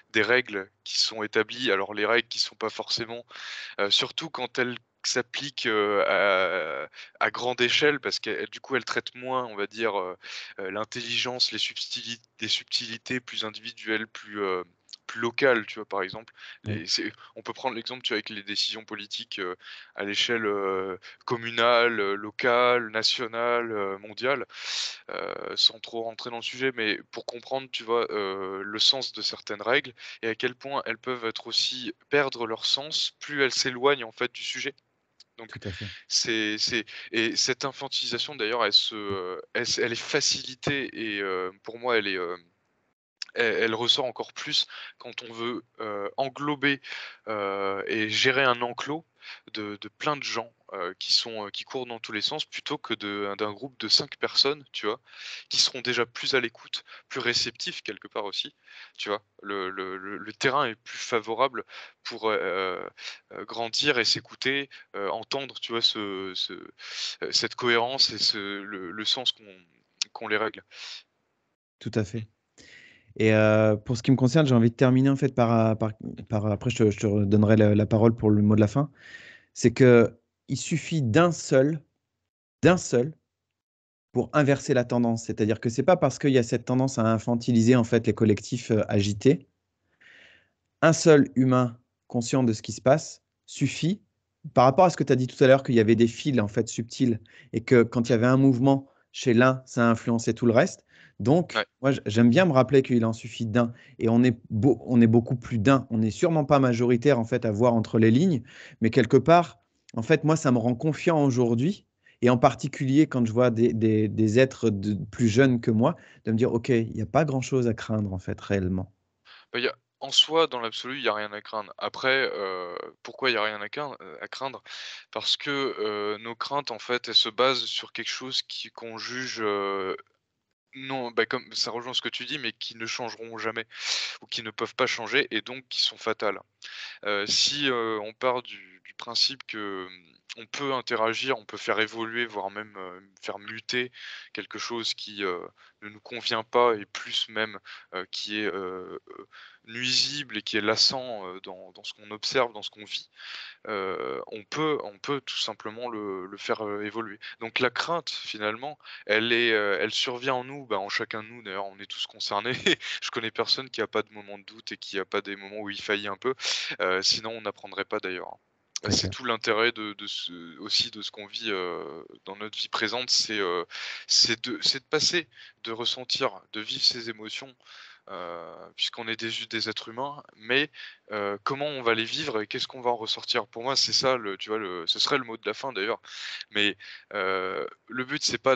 des règles qui sont établies. Alors les règles qui sont pas forcément surtout quand elles s'appliquent, à grande échelle parce qu'elles du coup, elles traitent moins, on va dire, l'intelligence, les subtilités plus individuelles, plus locales, tu vois? Par exemple, ouais, on peut prendre l'exemple, tu vois, avec les décisions politiques, à l'échelle, communale, locale, nationale, mondiale, sans trop rentrer dans le sujet, mais pour comprendre, tu vois, le sens de certaines règles et à quel point elles peuvent être aussi perdre leur sens, plus elles s'éloignent en fait du sujet. Donc tout à fait. c'est et cette infantilisation d'ailleurs elle est facilitée et pour moi elle ressort encore plus quand on veut, englober, et gérer un enclos de plein de gens, qui courent dans tous les sens plutôt que d'un groupe de 5 personnes, tu vois? Qui seront déjà plus à l'écoute, plus réceptifs quelque part aussi, tu vois? Le terrain est plus favorable pour, grandir et s'écouter, entendre, tu vois, cette cohérence et le sens qu'ont les règles. Tout à fait. Et pour ce qui me concerne, j'ai envie de terminer en fait par après je te redonnerai la parole pour le mot de la fin. C'est qu'il suffit d'un seul pour inverser la tendance. C'est-à-dire que c'est pas parce qu'il y a cette tendance à infantiliser en fait les collectifs, agités. Un seul humain conscient de ce qui se passe suffit. Par rapport à ce que tu as dit tout à l'heure, qu'il y avait des fils en fait subtils et que quand il y Mmh. avait un mouvement chez l'un, ça influençait tout le reste. Ouais. Donc, moi, j'aime bien me rappeler qu'il en suffit d'un et on est beaucoup plus d'un. On n'est sûrement pas majoritaire en fait à voir entre les lignes, mais quelque part, en fait, moi, ça me rend confiant aujourd'hui et en particulier quand je vois des êtres plus jeunes que moi, de me dire, OK, il n'y a pas grand-chose à craindre en fait réellement. Bah, il y a en soi, dans l'absolu, il y a rien à craindre. Après, pourquoi il y a rien à craindre? Parce que, nos craintes, en fait, elles se basent sur quelque chose qu'on juge, non, bah, comme ça rejoint ce que tu dis, mais qui ne changeront jamais ou qui ne peuvent pas changer et donc qui sont fatales. Si, on part du principe que, on peut interagir, on peut faire évoluer, voire même, faire muter quelque chose qui, ne nous convient pas et plus même, qui est, nuisible et qui est lassant, dans ce qu'on observe, dans ce qu'on vit, on peut tout simplement le faire, évoluer. Donc la crainte finalement, elle survient en nous, bah, en chacun de nous d'ailleurs, on est tous concernés. Je connais personne qui a pas de moments de doute et qui a pas des moments où il faillit un peu, sinon on n'apprendrait pas d'ailleurs, hein. Très C'est clair. tout l'intérêt de ce aussi de ce qu'on vit, dans notre vie présente, c'est de passer, de ressentir, de vivre ses émotions, puisqu'on est des êtres humains, mais comment on va les vivre et qu'est-ce qu'on va en ressortir? Pour moi, c'est ça le tu vois, ce serait le mot de la fin d'ailleurs, mais le but c'est pas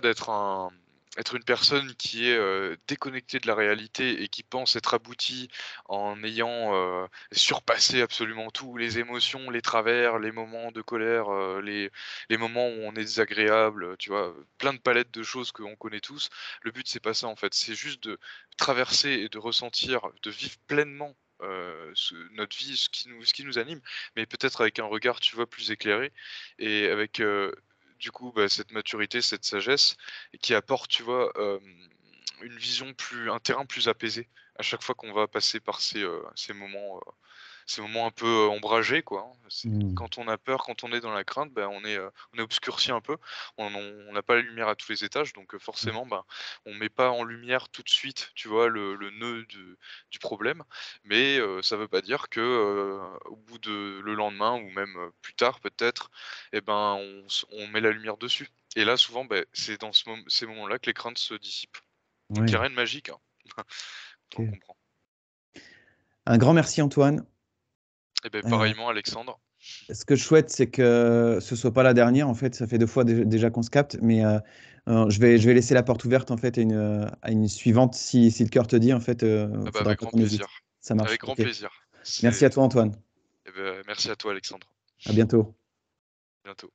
être une personne qui est, déconnectée de la réalité et qui pense être aboutie en ayant, surpassé absolument tout, les émotions, les travers, les moments de colère, les moments où on est désagréable, tu vois? Plein de palettes de choses qu'on connaît tous. Le but c'est pas ça en fait, c'est juste de traverser et de ressentir, de vivre pleinement, notre vie, ce qui nous anime, mais peut-être avec un regard, tu vois, plus éclairé et avec, du coup, bah, cette maturité, cette sagesse et qui apporte, tu vois, une vision un terrain plus apaisé à chaque fois qu'on va passer par ces moments un peu, ombragés quoi, hein. C'est Mmh. quand on a peur, quand on est dans la crainte, ben on est obscurci un peu. On n'a pas la lumière à tous les étages donc Ouais. forcément, ben, on met pas en lumière tout de suite, tu vois, le nœud du problème. Mais ça veut pas dire que, au bout de le lendemain ou même, plus tard peut-être et ben, on met la lumière dessus Et là, souvent, c'est dans ces moments-là que les craintes se dissipent. Donc il y a Oui, rien de magique, hein, on le OK. comprend. Un grand merci Antoine. Et beh, Heu, pareillement Alexandre. Ce que je souhaite, c'est que ce soit pas la dernière en fait, ça fait 2 fois déjà qu'on se capte, mais je vais laisser la porte ouverte en fait à une suivante si le cœur te dit en fait, Ah bah, faudra avec pas grand qu'on hésite. plaisir. Ça marche, Avec grand OK. plaisir. Merci à C'est toi Antoine. Merci à toi Alexandre. À bientôt. Bientôt.